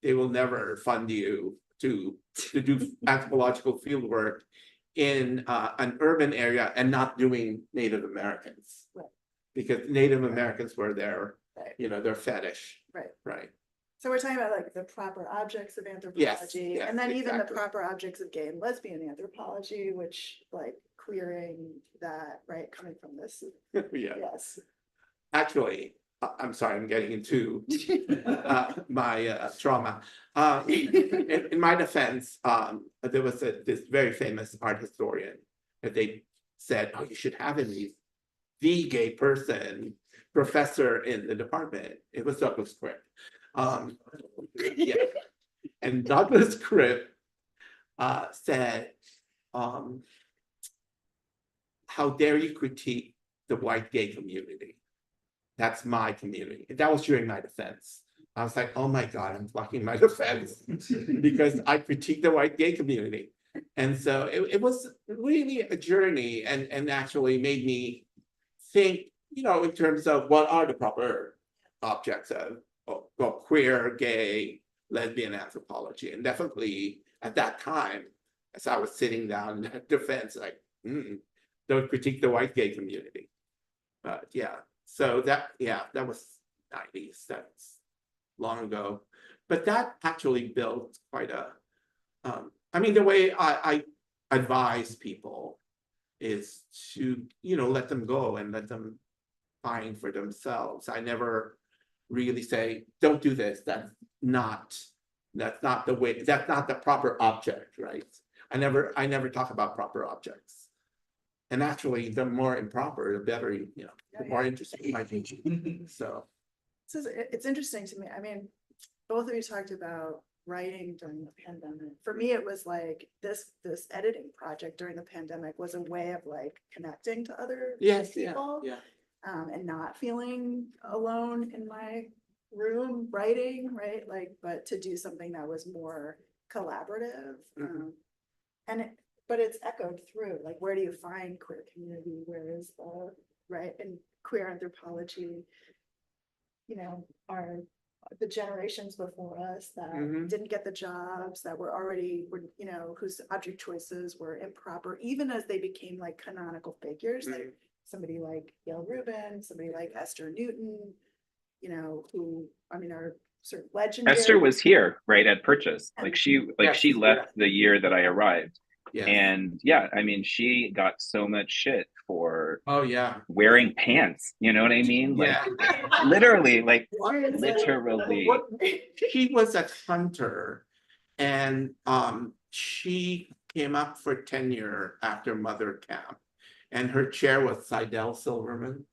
they will never fund you to do anthropological field work in an urban area and not doing Native Americans. Right. Because Native Americans were their, right. Their fetish. Right. Right. So we're talking about like the proper objects of anthropology, yes, and then even the exactly. proper objects of gay and lesbian anthropology, which like queering that, right, coming from this. Yeah. Yes. Actually, I'm sorry, I'm getting into my trauma. In my defense, there was this very famous art historian that they said, oh, you should have him. the gay person, professor in the department. It was Douglas Cribb. Yeah. And Douglas Cribb said, how dare you critique the white gay community? That's my community. That was during my defense. I was like, oh my God, I'm blocking my defense because I critique the white gay community. And so it was really a journey and actually made me think, you know, in terms of what are the proper objects of well, queer, gay, lesbian anthropology. And definitely at that time, as I was sitting down in defense, like, don't critique the white gay community. But yeah, so that was 90s. That's long ago. But that actually built quite a, I mean, the way I advise people is to, you know, let them go and let them find for themselves. I never really say, don't do this. That's not the way, that's not the proper object, right? I never talk about proper objects. And actually, the more improper, the better, you know, the more interesting I think. So. It's interesting to me. I mean, both of you talked about writing during the pandemic. For me, it was like this editing project during the pandemic was a way of like connecting to other people. Yeah. And not feeling alone in my room writing, right? Like, but to do something that was more collaborative. But it's echoed through, like, where do you find queer community? Where is the, right? And queer anthropology, you know, are the generations before us that didn't get the jobs, that were, you know, whose object choices were improper, even as they became like canonical figures, like somebody like Gail Rubin, somebody like Esther Newton, you know, who, I mean, are sort of legendary. Esther was here, right, at Purchase. Like she Yes, left the year that I arrived. Yes. And yeah, I mean, she got so much shit for wearing pants. You know what I mean? Like literally, like literally. She was a hunter, and she came up for tenure after Mother Camp, and her chair was Seidel Silverman.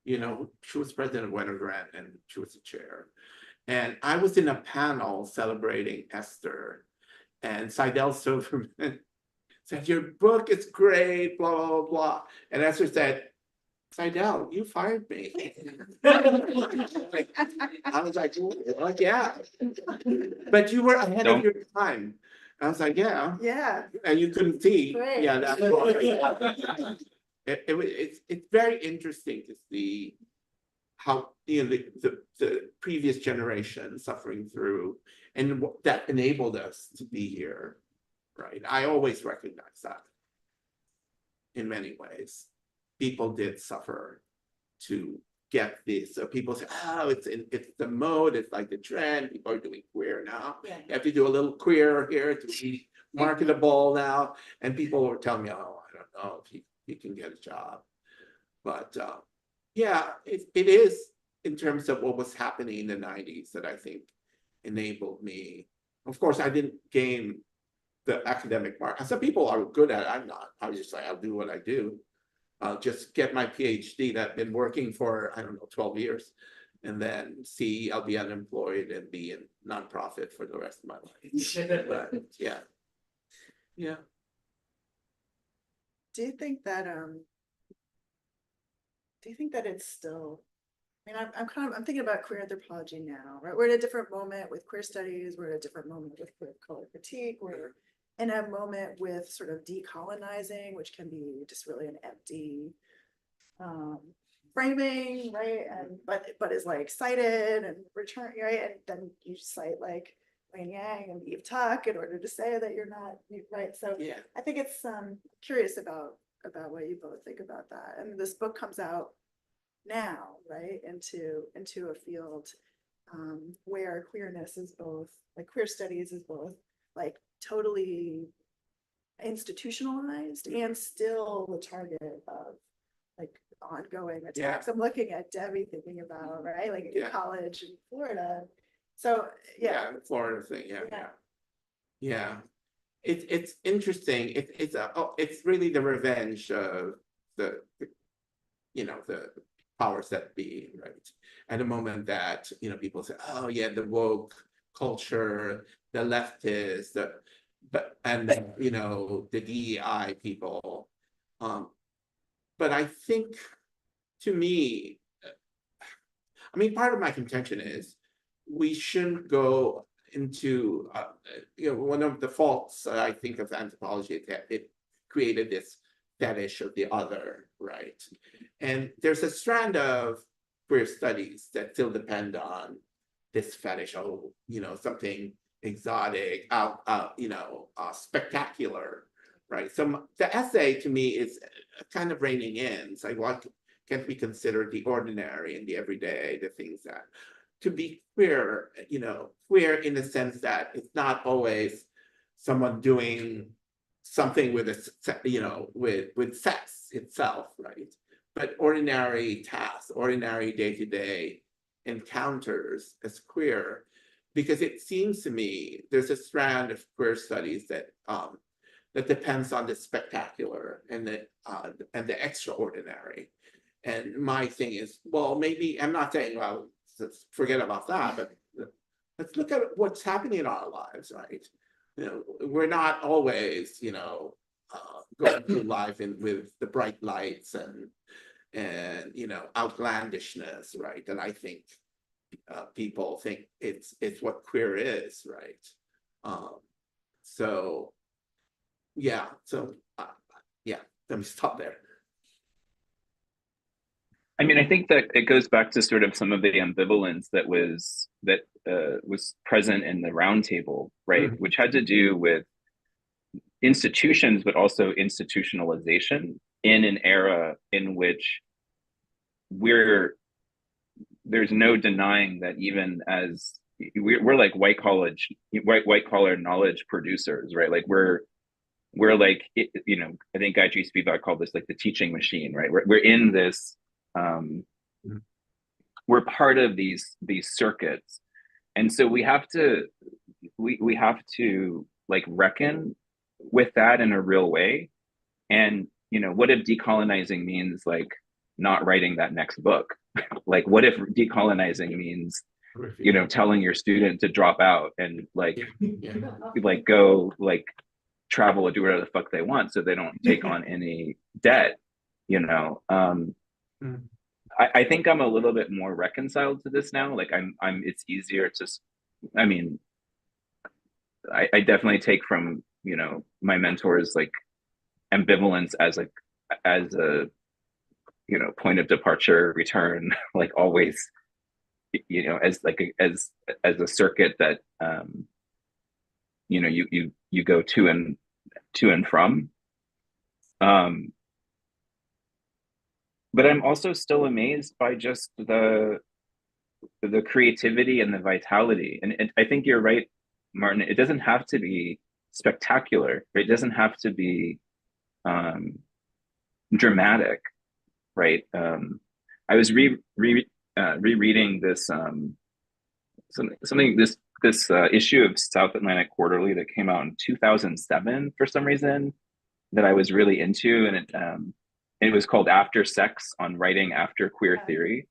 You know, she was president of Winter Grant, and she was the chair. And I was in a panel celebrating Esther, and Seidel Silverman said, your book is great, blah, blah, blah. And Esther said, Seidel, you fired me. I was like, well, yeah. But you were ahead of your time. I was like, yeah. And you couldn't see. Right. Yeah, that's why. It's very interesting to see how, you know, the previous generation suffering through, and that enabled us to be here. Right. I always recognize that in many ways. People did suffer to get this. So people say, oh, it's the mode, it's like the trend. People are doing queer now. Yeah. You have to do a little queer here to be marketable now. And people were telling me, oh, I don't know if he can get a job. But yeah, it is in terms of what was happening in the 90s that I think enabled me. Of course, I didn't gain the academic mark. Some people are good at it. I'm not. I was just like, I'll do what I do. I'll just get my PhD that I've been working for, I don't know, 12 years. And then I'll be unemployed and be in nonprofit for the rest of my life. But yeah. Yeah. Do you think that it's still, I mean, I'm thinking about queer anthropology now, right? We're at a different moment with queer studies, we're at a different moment with queer color critique, we're in a moment with sort of decolonizing, which can be just really an empty framing, right? And but is like cited and return, right? And then you cite like Wayne Yang and Eve Tuck in order to say that you're not right. So yeah, I think it's curious about what you both think about that. And this book comes out now, right, into a field where queerness is both, like queer studies is both like totally institutionalized and still the target of like ongoing attacks. I'm looking at Debbie thinking about, right, like in college in Florida. So the Florida thing, yeah. It's interesting. It's really the revenge of the the powers that be, right? At the moment that, people say, oh yeah, the woke culture, the leftists, the DEI people. But I think, to me, part of my contention is we shouldn't go into, one of the faults I think of anthropology is that it created this fetish of the other, right? And there's a strand of queer studies that still depend on this fetish, something exotic, spectacular, right? So the essay to me is kind of reining in. It's like, what can we consider the ordinary and the everyday, the things that, to be queer, queer in the sense that it's not always someone doing something with with sex itself, right? But ordinary tasks, ordinary day-to-day encounters as queer, because it seems to me there's a strand of queer studies that depends on the spectacular and the extraordinary. And my thing is, well, maybe I'm not saying, well, let's forget about that, but let's look at what's happening in our lives, right? We're not always, going through life with the bright lights and outlandishness, right? And I think people think it's what queer is, right? So yeah, let me stop there. I think that it goes back to sort of some of the ambivalence that was present in the roundtable, right? Which had to do with institutions, but also institutionalization in an era in which there's no denying that even as we're like white collar knowledge producers, right? Like we're like, I think Gayatri Spivak called this like the teaching machine, right? We're in this, we're part of these circuits. And so we have to like reckon with that in a real way. And, what if decolonizing means like not writing that next book? Like, what if decolonizing means, telling your student to drop out and like go like travel or do whatever the fuck they want so they don't take on any debt, I think I'm a little bit more reconciled to this now. Like it's easier to, I definitely take from, my mentors, like ambivalence as a, point of departure, return, like always, as like as a circuit that, you go to and from. But I'm also still amazed by just the creativity and the vitality. And I think you're right, Martin. It doesn't have to be spectacular. It doesn't have to be dramatic, right? I was rereading this this issue of South Atlantic Quarterly that came out in 2007 for some reason that I was really into, and it was called After Sex, on writing after queer theory.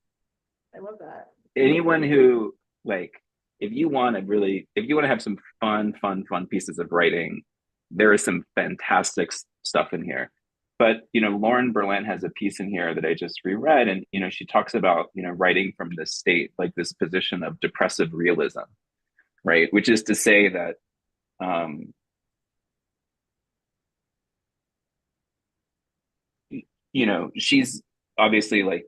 I love that. Anyone who, like, if you want to have some fun pieces of writing, there is some fantastic stuff in here. But, Lauren Berlant has a piece in here that I just reread, and, she talks about, writing from this state, like this position of depressive realism, right? Which is to say that, she's obviously like,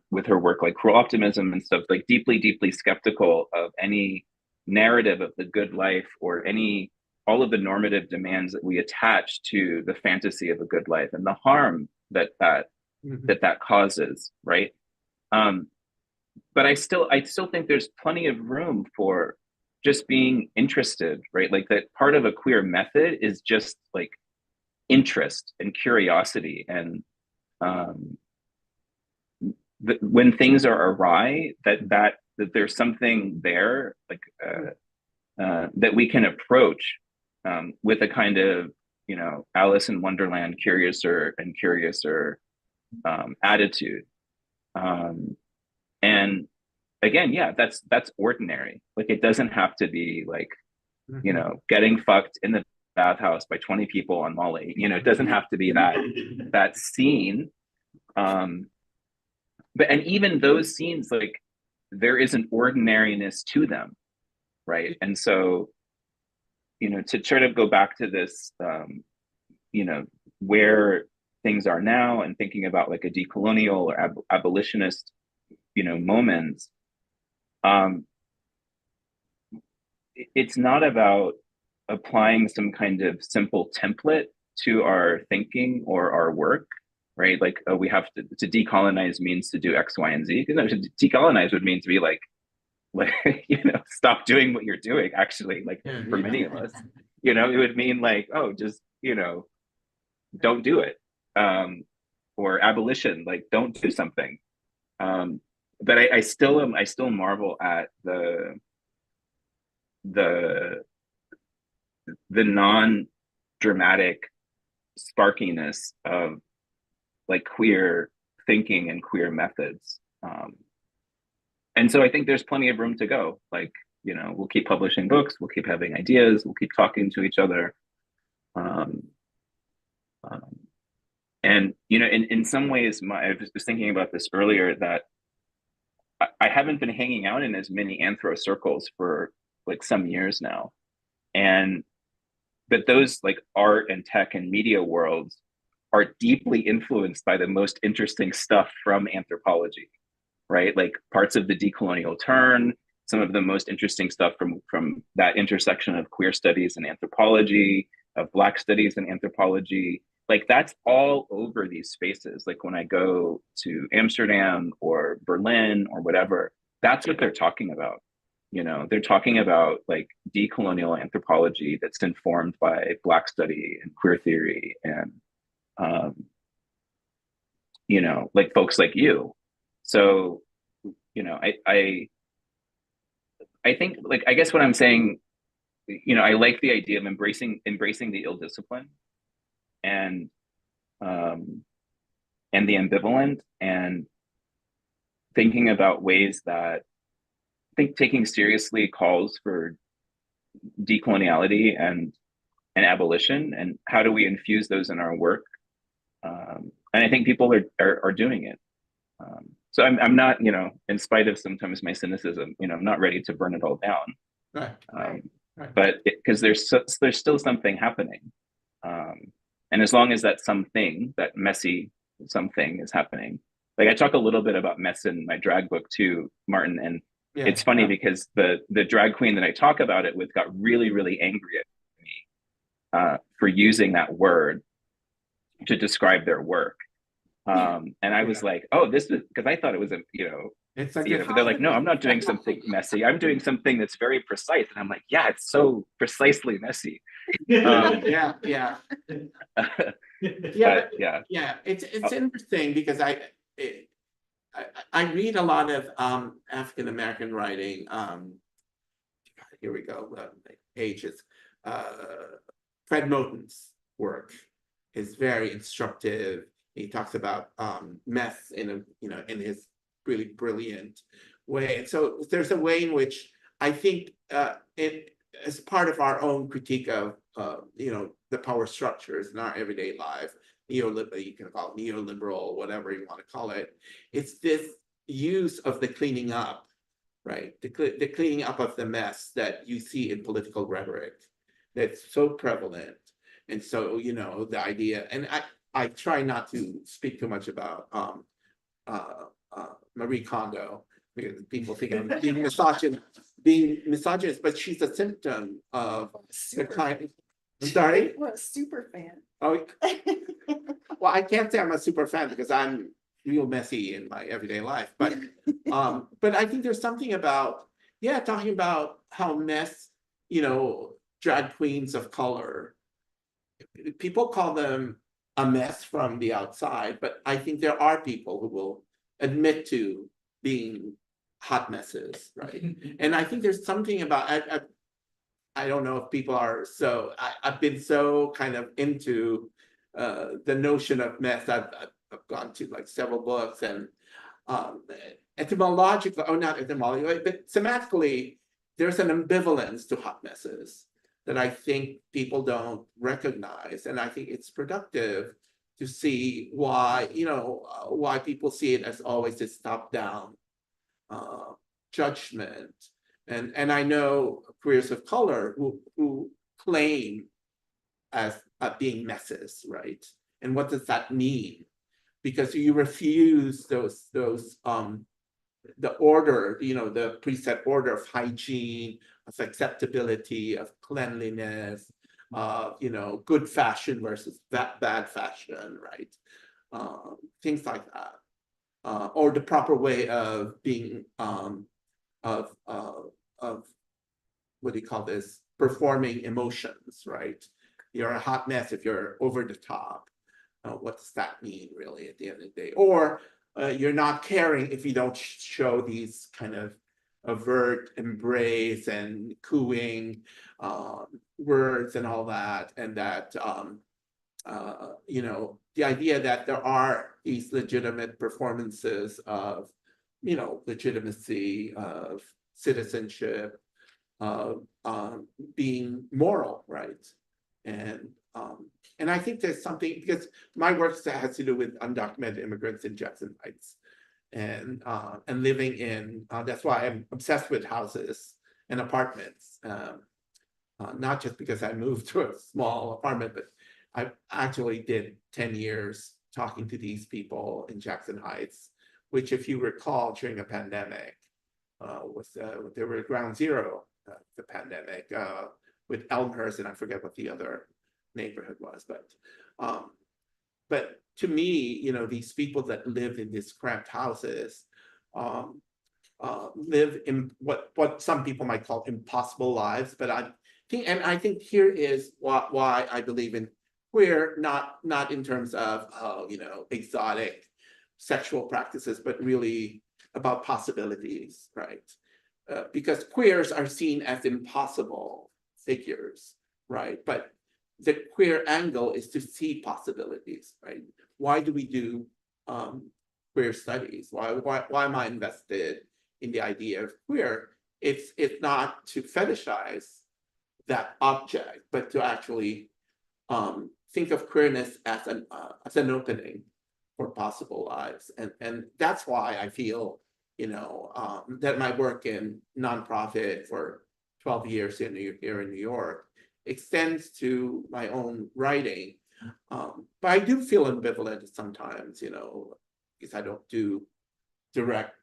with her work, like Cruel Optimism and stuff, like deeply skeptical of any narrative of the good life or all of the normative demands that we attach to the fantasy of a good life and the harm that causes, right? But I still think there's plenty of room for just being interested, right? Like that part of a queer method is just like interest and curiosity, and when things are awry, that there's something there, like that we can approach with a kind of, Alice in Wonderland, curiouser and curiouser attitude. And again, yeah, that's ordinary. Like it doesn't have to be like, you know, getting fucked in the bathhouse by 20 people on Molly. You know, it doesn't have to be that scene. But and even those scenes, like there is an ordinariness to them, right? And so, you know, to try to go back to this, you know, where things are now and thinking about like a decolonial or abolitionist, you know, moments, it's not about applying some kind of simple template to our thinking or our work, right? Like, oh, we have to decolonize means to do X, Y, and Z. You know, to decolonize would mean to be like, you know, stop doing what you're doing. Actually, like for many of us, you know, it would mean like, oh, just, you know, don't do it, or abolition, like don't do something. But I still marvel at the non-dramatic sparkiness of like queer thinking and queer methods. And so I think there's plenty of room to go. Like, you know, we'll keep publishing books, we'll keep having ideas, we'll keep talking to each other. And, you know, in some ways, I was thinking about this earlier, that I haven't been hanging out in as many anthro circles for like some years now. But those like art and tech and media worlds are deeply influenced by the most interesting stuff from anthropology, right? Like parts of the decolonial turn, some of the most interesting stuff from that intersection of queer studies and anthropology, of Black studies and anthropology. Like that's all over these spaces. Like when I go to Amsterdam or Berlin or whatever, that's what they're talking about. You know, they're talking about like decolonial anthropology that's informed by Black study and queer theory and, you know, like folks like you. So, you know, I think like, I guess what I'm saying, you know, I like the idea of embracing the ill discipline and the ambivalent, and thinking about ways that taking seriously calls for decoloniality and abolition, and how do we infuse those in our work. And I think people are doing it. So I'm not, you know, in spite of sometimes my cynicism, you know, I'm not ready to burn it all down. Right. But because there's still something happening. And as long as that something, that messy something is happening, like I talk a little bit about mess in my drag book too, Martin, and it's funny because the drag queen that I talk about it with got really, really angry at me for using that word to describe their work. And I was like, oh, this is because I thought it was a, you know, it's like, but they're like, no, I'm not doing something messy. I'm doing something that's very precise. And I'm like, yeah, it's so precisely messy. yeah. It's Oh. interesting because I read a lot of African American writing. Here we go. Ages. Fred Moten's work is very instructive. He talks about meth in his really brilliant way. And so there's a way in which I think it as part of our own critique of you know, the power structures in our everyday life, neoliberal, you can call it neoliberal, whatever you want to call it. It's this use of the cleaning up, right? The cleaning up of the mess that you see in political rhetoric that's so prevalent. And so, you know, the idea, and I try not to speak too much about Marie Kondo, because people think I'm being misogynist, but she's a symptom of the kind. I'm sorry? What a super fan. Oh, well, I can't say I'm a super fan because I'm real messy in my everyday life, but I think there's something about, talking about how mess, you know, drag queens of color, people call them a mess from the outside, but I think there are people who will admit to being hot messes, right? And I think there's something about, I don't know if people are so, I've been so kind of into the notion of mess. I've gone to like several books and etymologically, or not etymologically, but semantically, there's an ambivalence to hot messes that I think people don't recognize, and I think it's productive to see why, why people see it as always this top-down judgment. And I know queers of color who claim as being messes, right? And what does that mean? Because you refuse those the order, the preset order of hygiene, of acceptability, of cleanliness, good fashion versus bad fashion, right? Things like that, or the proper way of being of what do you call this? Performing emotions, right? You're a hot mess if you're over the top. What does that mean, really, at the end of the day? Or you're not caring if you don't show these kind of overt embrace and cooing words and all that, and that the idea that there are these legitimate performances of legitimacy, of citizenship, of being moral, right? And I think there's something, because my work has to do with undocumented immigrants in Jackson Heights, and living in, that's why I'm obsessed with houses and apartments, not just because I moved to a small apartment, but I actually did 10 years talking to these people in Jackson Heights, which, if you recall, during a pandemic, they were at ground zero of the pandemic, with Elmhurst, and I forget what the other neighborhood was, but to me, these people that live in these cramped houses live in what some people might call impossible lives. But I think here is why I believe in queer, not in terms of exotic sexual practices, but really about possibilities, right? Because queers are seen as impossible figures, right? But the queer angle is to see possibilities, right? Why do we do queer studies? Why am I invested in the idea of queer? It's not to fetishize that object, but to actually think of queerness as an opening for possible lives, and that's why I feel that my work in nonprofit for 12 years here in New York extends to my own writing. But I do feel ambivalent sometimes, because I don't do direct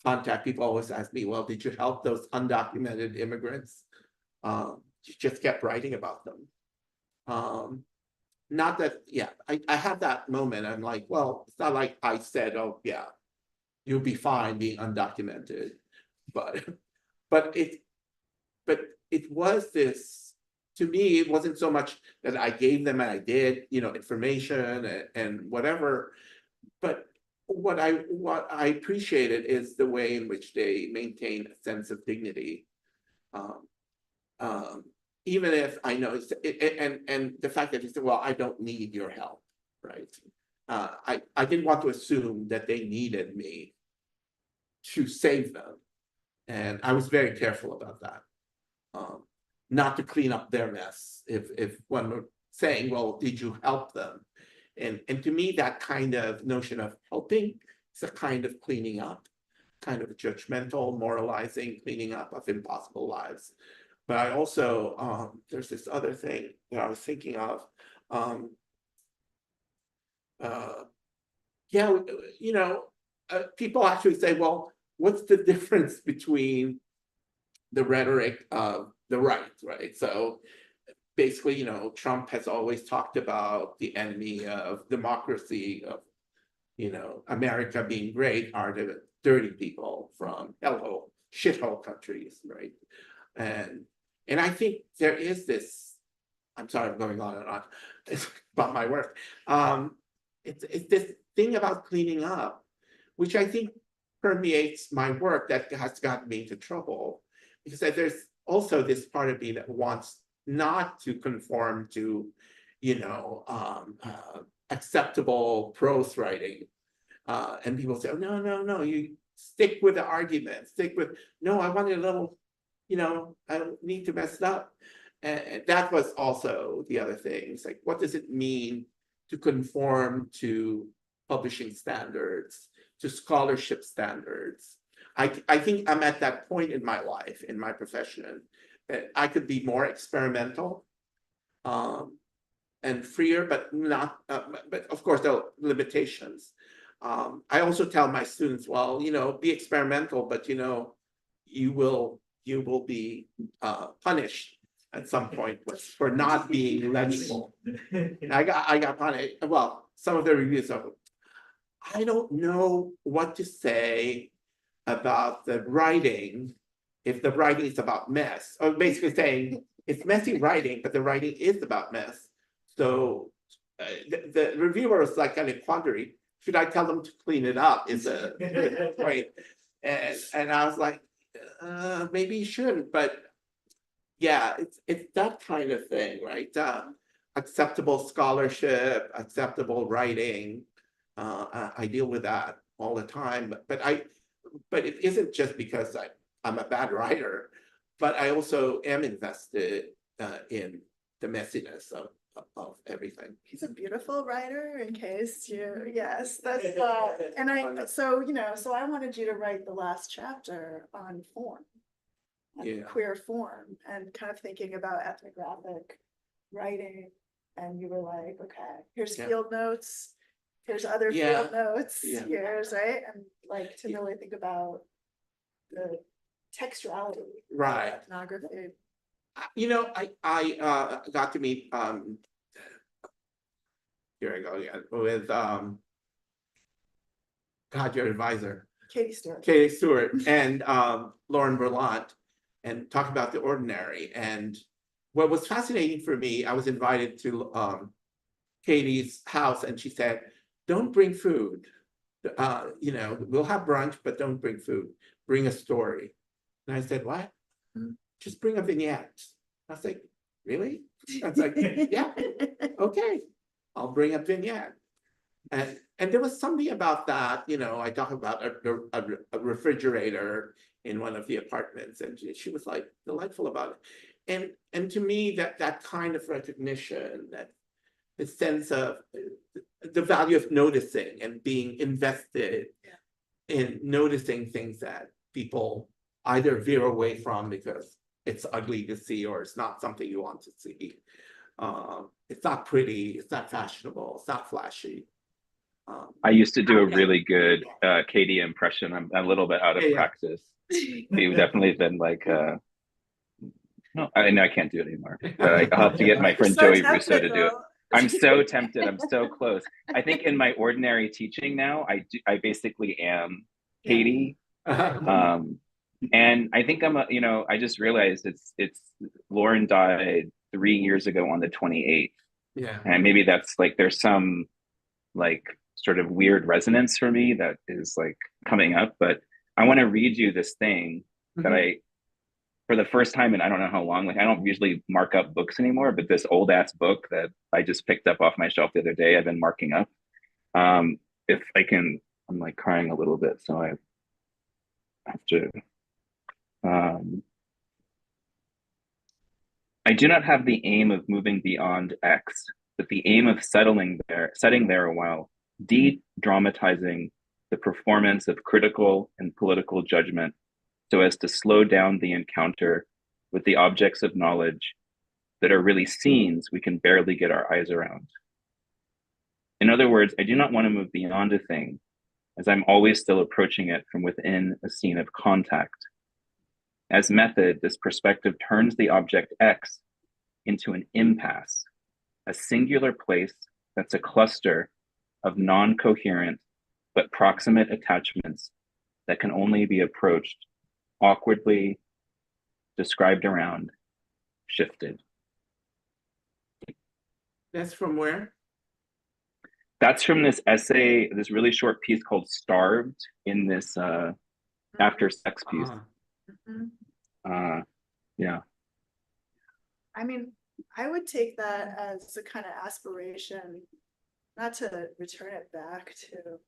contact. People always ask me, well, did you help those undocumented immigrants? You just kept writing about them. Not that, I have that moment. I'm like, well, it's not like I said, oh, yeah, you'll be fine being undocumented. But it was this, to me, it wasn't so much that I gave them and I did, information and whatever, but what I appreciated is the way in which they maintain a sense of dignity. Even if I know, and the fact that he said, well, I don't need your help, right? I didn't want to assume that they needed me to save them. And I was very careful about that. Not to clean up their mess, if one were saying, well, did you help them? And to me, that kind of notion of helping is a kind of cleaning up, kind of judgmental, moralizing, cleaning up of impossible lives. But I also, there's this other thing that I was thinking of. People actually say, well, what's the difference between the rhetoric of the right? So basically, Trump has always talked about the enemy of democracy, of, America being great are the dirty people from hellhole, shithole countries, right? And I think there is this, I'm sorry, I'm going on and on about my work. It's this thing about cleaning up, which I think permeates my work that has gotten me into trouble, because there's also this part of me that wants not to conform to, acceptable prose writing. And people say, oh, no, you stick with the argument, no, I want a little, I don't need to mess it up. And that was also the other thing. It's like, what does it mean to conform to publishing standards, to scholarship standards? I think I'm at that point in my life, in my profession, that I could be more experimental and freer, but not, but of course, there are limitations. I also tell my students, well, be experimental, but you will be punished at some point for not being legible. And I got punished. Well, some of the reviews of, I don't know what to say about the writing if the writing is about mess, or basically saying it's messy writing, but the writing is about mess. So the reviewer was like kind of quandary. Should I tell them to clean it up? Is a point. And I was like, maybe you shouldn't, but yeah, it's that kind of thing, right? Acceptable scholarship, acceptable writing. I deal with that all the time, but it isn't just because I'm a bad writer, but I also am invested in the messiness of everything. He's a beautiful writer, in case yes, that's, and so I wanted you to write the last chapter on form. Yeah. Queer form, and kind of thinking about ethnographic writing, and you were like, okay, here's field notes, here's other field notes, here's right, and like to really think about the textuality Right. of ethnography. I got to meet here I go again with your advisor, Katie Stewart, and Lauren Berlant, and talk about the ordinary. And what was fascinating for me, I was invited to Katie's house, and she said, don't bring food. We'll have brunch, but don't bring food. Bring a story. And I said, what? Just bring a vignette. I was like, really? I was like, yeah, okay, I'll bring a vignette. And there was something about that, I talk about a refrigerator in one of the apartments, and she was like delightful about it. And to me, that kind of recognition, that the sense of the value of noticing and being invested in noticing things that people either veer away from because it's ugly to see, or it's not something you want to see. It's not pretty, it's not fashionable, it's not flashy. I used to do a really good Katie impression. I'm a little bit out of practice. You've definitely been like, no, I know I can't do it anymore, but I'll have to get my friend Joey Russo to do it. I'm so tempted. I'm so close. I think in my ordinary teaching now, I basically am Katie. And I think I just realized it's Lauren died 3 years ago on the 28th. Yeah. And maybe that's like, there's some like sort of weird resonance for me that is like coming up, but I want to read you this thing that for the first time in I don't know how long, like I don't usually mark up books anymore, but this old ass book that I just picked up off my shelf the other day, I've been marking up. If I can, I'm like crying a little bit, so I have to. I do not have the aim of moving beyond X, but the aim of setting there a while, de-dramatizing the performance of critical and political judgment so as to slow down the encounter with the objects of knowledge that are really scenes we can barely get our eyes around. In other words, I do not want to move beyond a thing, as I'm always still approaching it from within a scene of contact. As method, this perspective turns the object X into an impasse, a singular place that's a cluster of non-coherent but proximate attachments that can only be approached awkwardly, described around, shifted. That's from where? That's from this essay, this really short piece called Starved in this after sex piece. Yeah. I mean, I would take that as a kind of aspiration, not to return it back to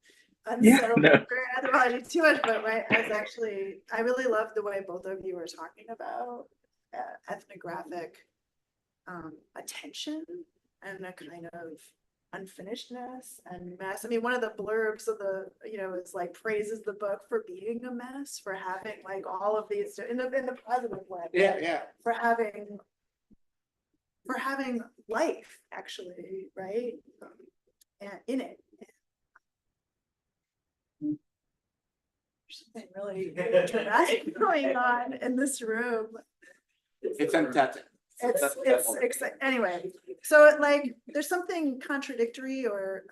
Yeah, unsettling no. queer anthropology too much, but I really love the way both of you are talking about ethnographic attention and a kind of unfinishedness and mess. I mean, one of the blurbs of the, is like praises the book for being a mess, for having like all of these in the positive way. Yeah. For having life actually, right? And in it. There's something really dramatic going on in this room. It's unsettling. Anyway, so like there's something contradictory or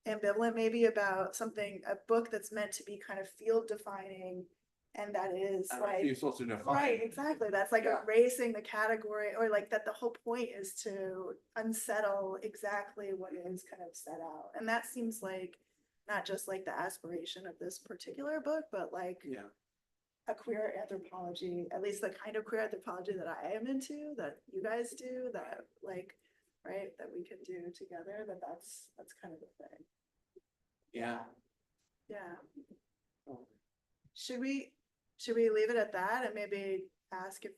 ambivalent maybe about a book that's meant to be kind of field defining, and that is like Useful to define. right, exactly, that's like Yeah. erasing the category, or like that the whole point is to unsettle exactly what is kind of set out, and that seems like not just like the aspiration of this particular book, but like Yeah. a queer anthropology, at least the kind of queer anthropology that I am into, that you guys do, that like, right, that we can do together, that's kind of the thing. Yeah. Yeah. Oh. Should we leave it at that and maybe ask if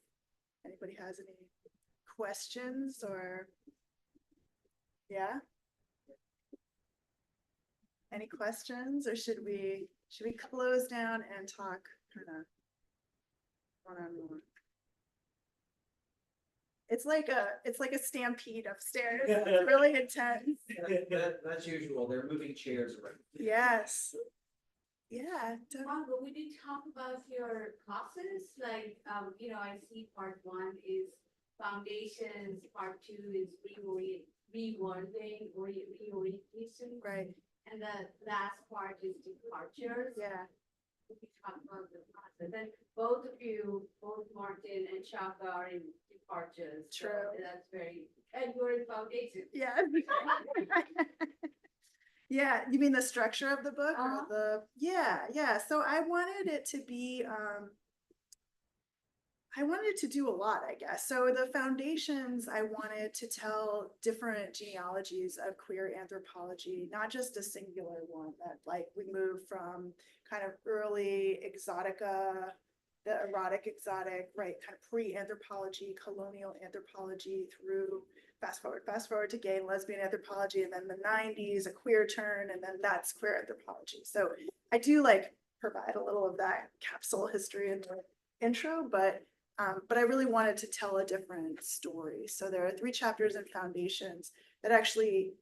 anybody has any questions or, yeah? Any questions, or should we close down and talk kind of one-on-one? It's like a stampede upstairs. It's really intense. That's usual. They're moving chairs around. Yes. Yeah. Margot, we did talk about your classes, like, I see part 1 is foundations, part 2 is reorientation, Right. and the last part is departures. Yeah. We talk about the classes, and both of you, both Martin and Shaka, are in departures. So True. that's and you're in foundations. Yeah. Yeah, you mean the structure of the book or yeah. So I wanted it to be, I wanted to do a lot, I guess. So the foundations, I wanted to tell different genealogies of queer anthropology, not just a singular one, that like we move from kind of early exotica, the erotic exotic, right, kind of pre-anthropology, colonial anthropology, through fast forward to gay and lesbian anthropology, and then the 90s, a queer turn, and then that's queer anthropology. So I do like provide a little of that capsule history in the intro, but I really wanted to tell a different story. So there are 3 chapters in Foundations that actually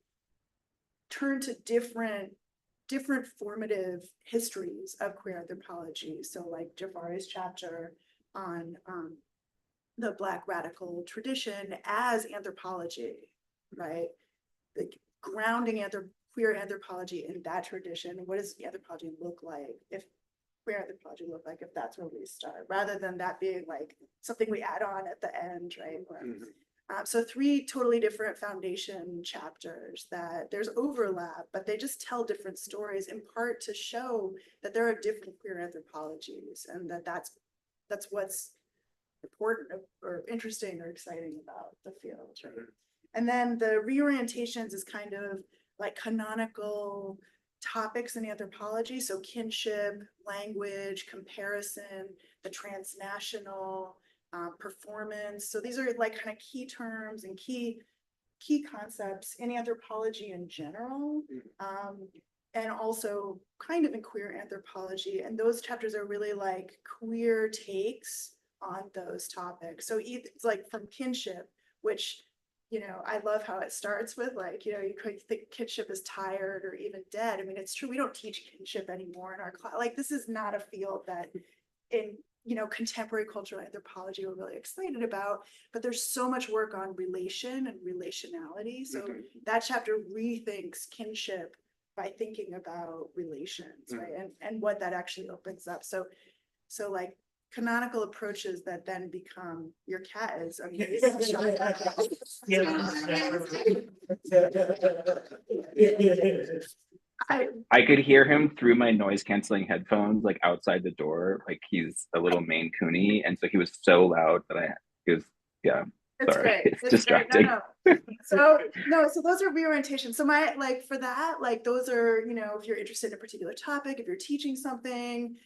turn to different formative histories of queer anthropology. So like Jafari's chapter on the Black radical tradition as anthropology, right? Like grounding queer anthropology in that tradition. What does anthropology look like if queer anthropology look like if that's where we start, rather than that being like something we add on at the end, right? So 3 totally different foundation chapters that there's overlap, but they just tell different stories, in part to show that there are different queer anthropologies, and that's what's important or interesting or exciting about the field, right? And then the reorientations is kind of like canonical topics in anthropology, so kinship, language, comparison, the transnational, performance. So these are like kind of key terms and key concepts in anthropology in general, and also kind of in queer anthropology. And those chapters are really like queer takes on those topics. So it's like from kinship, which, I love how it starts with like, you could think kinship is tired or even dead. I mean, it's true. We don't teach kinship anymore in our class. Like, this is not a field that in, contemporary cultural anthropology we're really excited about, but there's so much work on relation and relationality. So that chapter rethinks kinship by thinking about relations, right? And what that actually opens up. So like canonical approaches that then become your cat is I could hear him through my noise canceling headphones, like outside the door. Like he's a little Maine Cooney, and so he was so loud that it was It's sorry, great. it's distracting. No, So, no, so those are reorientation. So my, like, for that, like, those are, you know, if you're interested in a particular topic, if you're teaching something,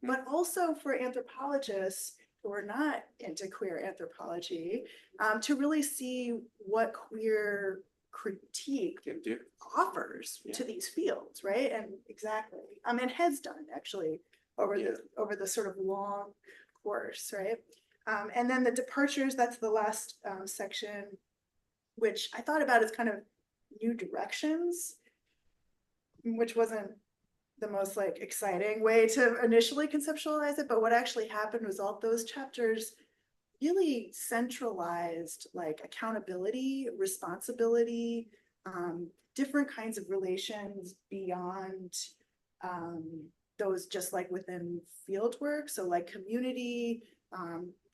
but also for anthropologists who are not into queer anthropology, to really see what queer critique Can do. offers to these fields, right? And exactly, and has done actually over the sort of long course, right? And then the departures, that's the last section, which I thought about as kind of new directions, which wasn't the most like exciting way to initially conceptualize it. But what actually happened was all those chapters really centralized like accountability, responsibility, different kinds of relations beyond those just like within field work. So like community,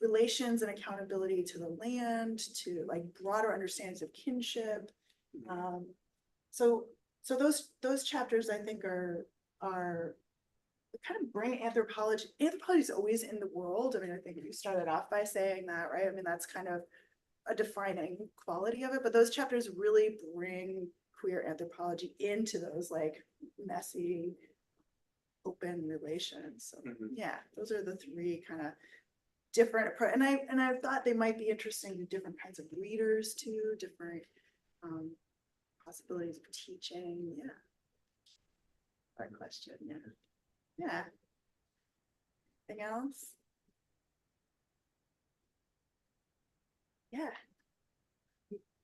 relations and accountability to the land, to like broader understandings of kinship. So those chapters I think are kind of bring anthropology. Anthropology is always in the world. I mean, I think you started off by saying that, right? I mean, that's kind of a defining quality of it, but those chapters really bring queer anthropology into those like messy, open relations. So yeah, those are the three kind of different approach. And I thought they might be interesting to different kinds of readers too, different possibilities of teaching. Yeah. Hard question. Yeah. Yeah. Anything else? Yeah.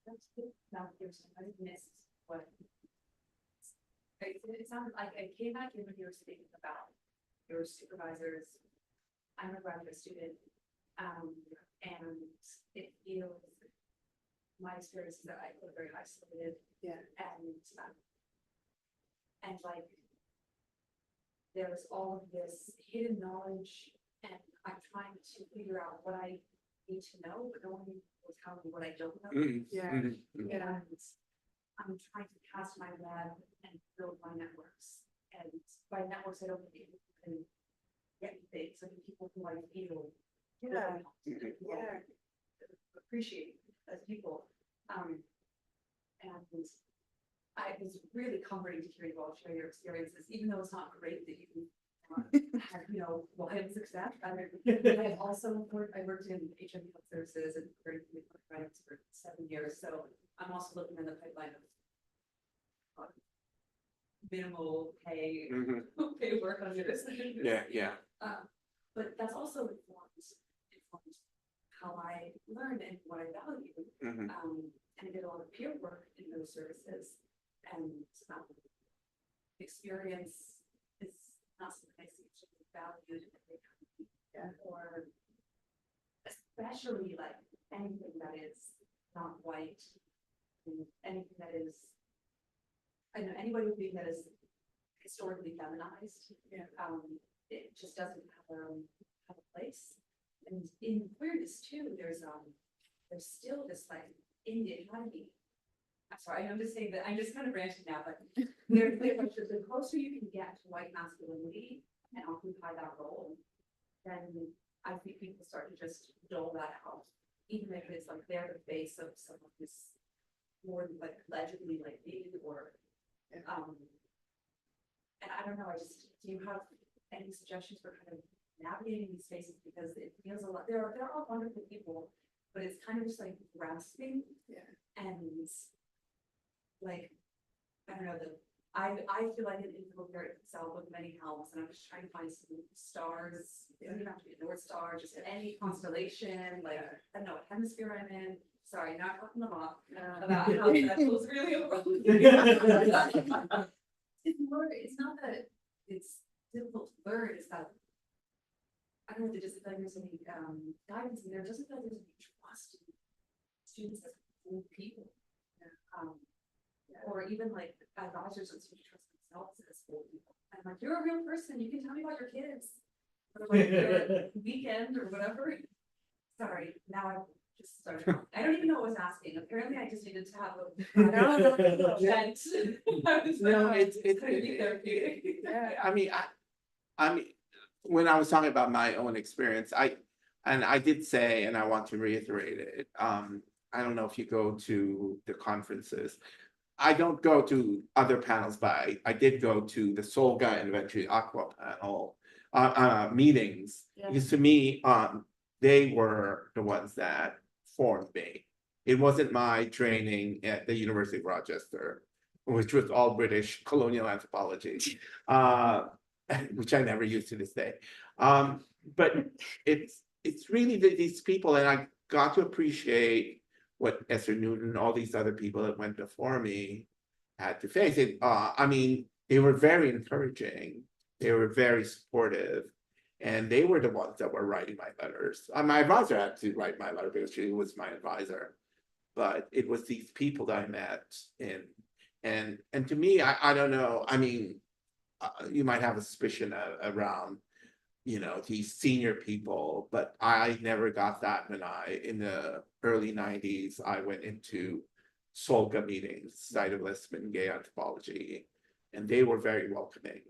I missed what. It sounded like I came back in when you were speaking about your supervisors. I'm a graduate student, and it feels, my experience is that I feel very isolated. Yeah. And like, there's all of this hidden knowledge, and I'm trying to figure out what I need to know, but no one will tell me what I don't know. Yeah. And I'm trying to cast my web and build my networks. And by networks, I don't think people can get things. I mean, people who I feel appreciate as people. And it was really comforting to hear you all share your experiences, even though it's not great that you have, you know, wild success. I also worked in HIV health services and for 7 years. So I'm also looking in the pipeline of minimal pay, pay work under this. Yeah. But that's also informed how I learn and what I value. And I did a lot of peer work in those services, and experience is not something I see valued in every company. Yeah. Or especially like anything that is not white, and anything that is, I know anybody would think that is historically feminized. Yeah. It just doesn't have a place. And in queerness too, there's still this like in the academy. I'm sorry, I'm just saying that I'm just kind of branching now, but the closer you can get to white masculinity and occupy that role, then I think people start to just dole that out, even if it's like they're the face of someone who's more like allegedly like me, or and I don't know. Do you have any suggestions for kind of navigating these spaces, because it feels a lot. They're all wonderful people, but it's kind of just like grasping. Yeah. And like, I don't know, I feel like an infiltrate itself with many helms, and I'm just trying to find some stars. It doesn't have to be a North Star, just any constellation, like I don't know what hemisphere I'm in. Sorry, not fucking them off about how that feels really overwhelming. It's not that it's difficult to learn, it's that I don't know, they just feel like there's any guidance in there. It doesn't feel like there's any trust in students as full people. Or even like advisors that seem to trust themselves as full people. I'm like, you're a real person, you can tell me about your kids. Or like your weekend or whatever. Sorry, now I just started. I don't even know what I was asking. Apparently I just needed to have a event. No, it's I mean, when I was talking about my own experience, I did say, and I want to reiterate it, I don't know if you go to the conferences. I don't go to other panels, but I did go to the Solga and eventually Aqua panel meetings. Yeah. Because to me, they were the ones that formed me. It wasn't my training at the University of Rochester, which was all British colonial anthropology, which I never used to this day. But it's really these people, and I got to appreciate what Esther Newton and all these other people that went before me had to face. It, I mean, they were very encouraging. They were very supportive. And they were the ones that were writing my letters. My advisor had to write my letter because she was my advisor. But it was these people that I met. And to me, I don't know. I mean, you might have a suspicion around, you know, these senior people, but I never got that when in the early 90s, I went into Solga meetings, Society of Lesbian and Gay Anthropology, and they were very welcoming.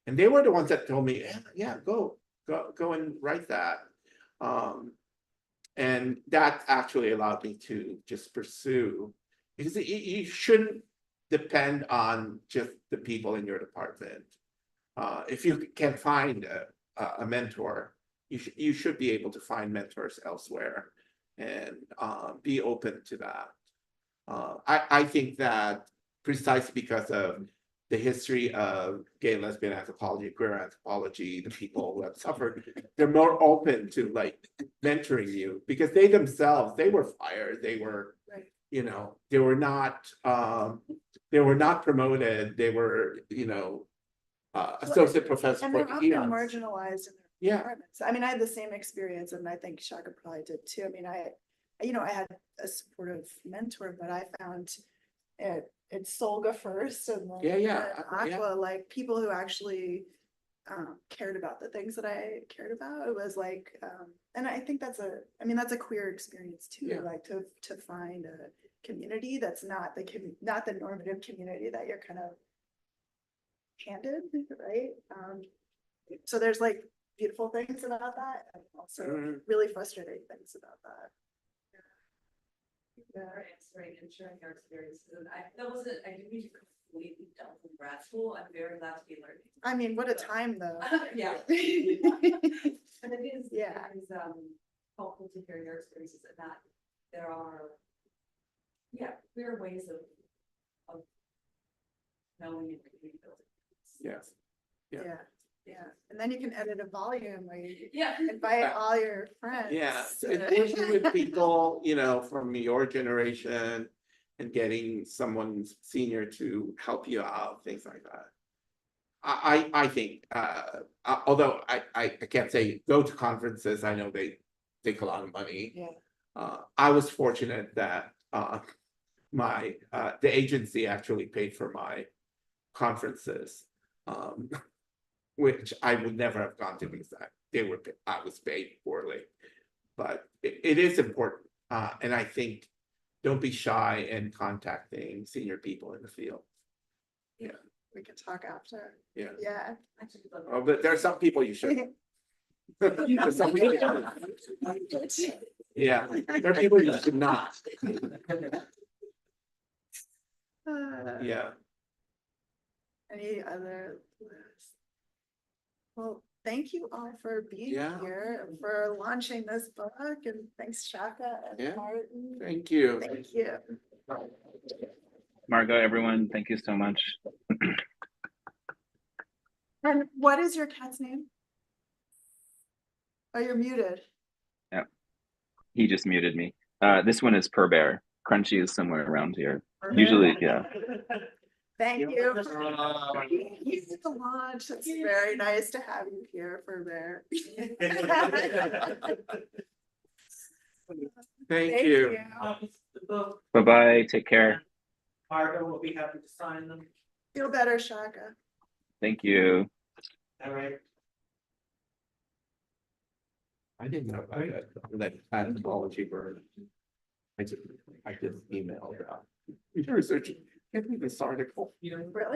And they were the ones that told me, yeah, go and write that. And that actually allowed me to just pursue, because you shouldn't depend on just the people in your department. If you can find a mentor, you should be able to find mentors elsewhere and be open to that. I think that precisely because of the history of gay and lesbian anthropology, queer anthropology, the people who have suffered, they're more open to like mentoring you because they themselves, they were fired, they were, Right. you know, they were not promoted, they were, you know, associate professor And for they're often eons. marginalized in their Yeah. departments. I mean, I had the same experience, and I think Shaka probably did too. I mean, I had a supportive mentor, but I found it's Solga first, and then Yeah. Aqua, like people who actually cared about the things that I cared about. It was like, and I think that's a queer experience too, Yeah. like to find a community that's not the normative community that you're kind of handed, right? So there's like beautiful things about that, and also really frustrating things about that. Yeah. Answering and sharing your experiences. And I didn't mean to completely dump from grad school. I'm very glad to be learning. I mean, what a time though. Yeah. And it is, Yeah. it is helpful to hear your experiences and that there are, clear ways of knowing and community building. Yes. Yeah. Yeah, and then you can edit a volume where you Yeah. invite all your friends. Yeah, and working with people, you know, from your generation and getting someone senior to help you out, things like that. I think, although I can't say go to conferences, I know they take a lot of money. Yeah. I was fortunate that the agency actually paid for my conferences. Which I would never have gone to because I was paid poorly. But it is important. And I think don't be shy in contacting senior people in the field. Yeah. We can talk after. Yeah. Yeah. Oh, but there are some people you should. There's some people you should. Yeah, there are people you should not. Yeah. Any other? Well, thank you all for being Yeah. here, and for launching this book, and thanks Shaka and Yeah. Martin. Thank you. Thank you. Margot, everyone, thank you so much. And what is your cat's name? Oh, you're muted. Yeah, he just muted me. This one is Per Bear. Crunchy is somewhere around here. Usually, yeah. Thank you. You did the launch. It's very nice to have you here for there. Thank you. Bye-bye, take care. Margot will be happy to sign them. Feel better, Shaka. Thank you. All right. I didn't know about that anthropology bird. I just emailed out. Research, give me this article. Really?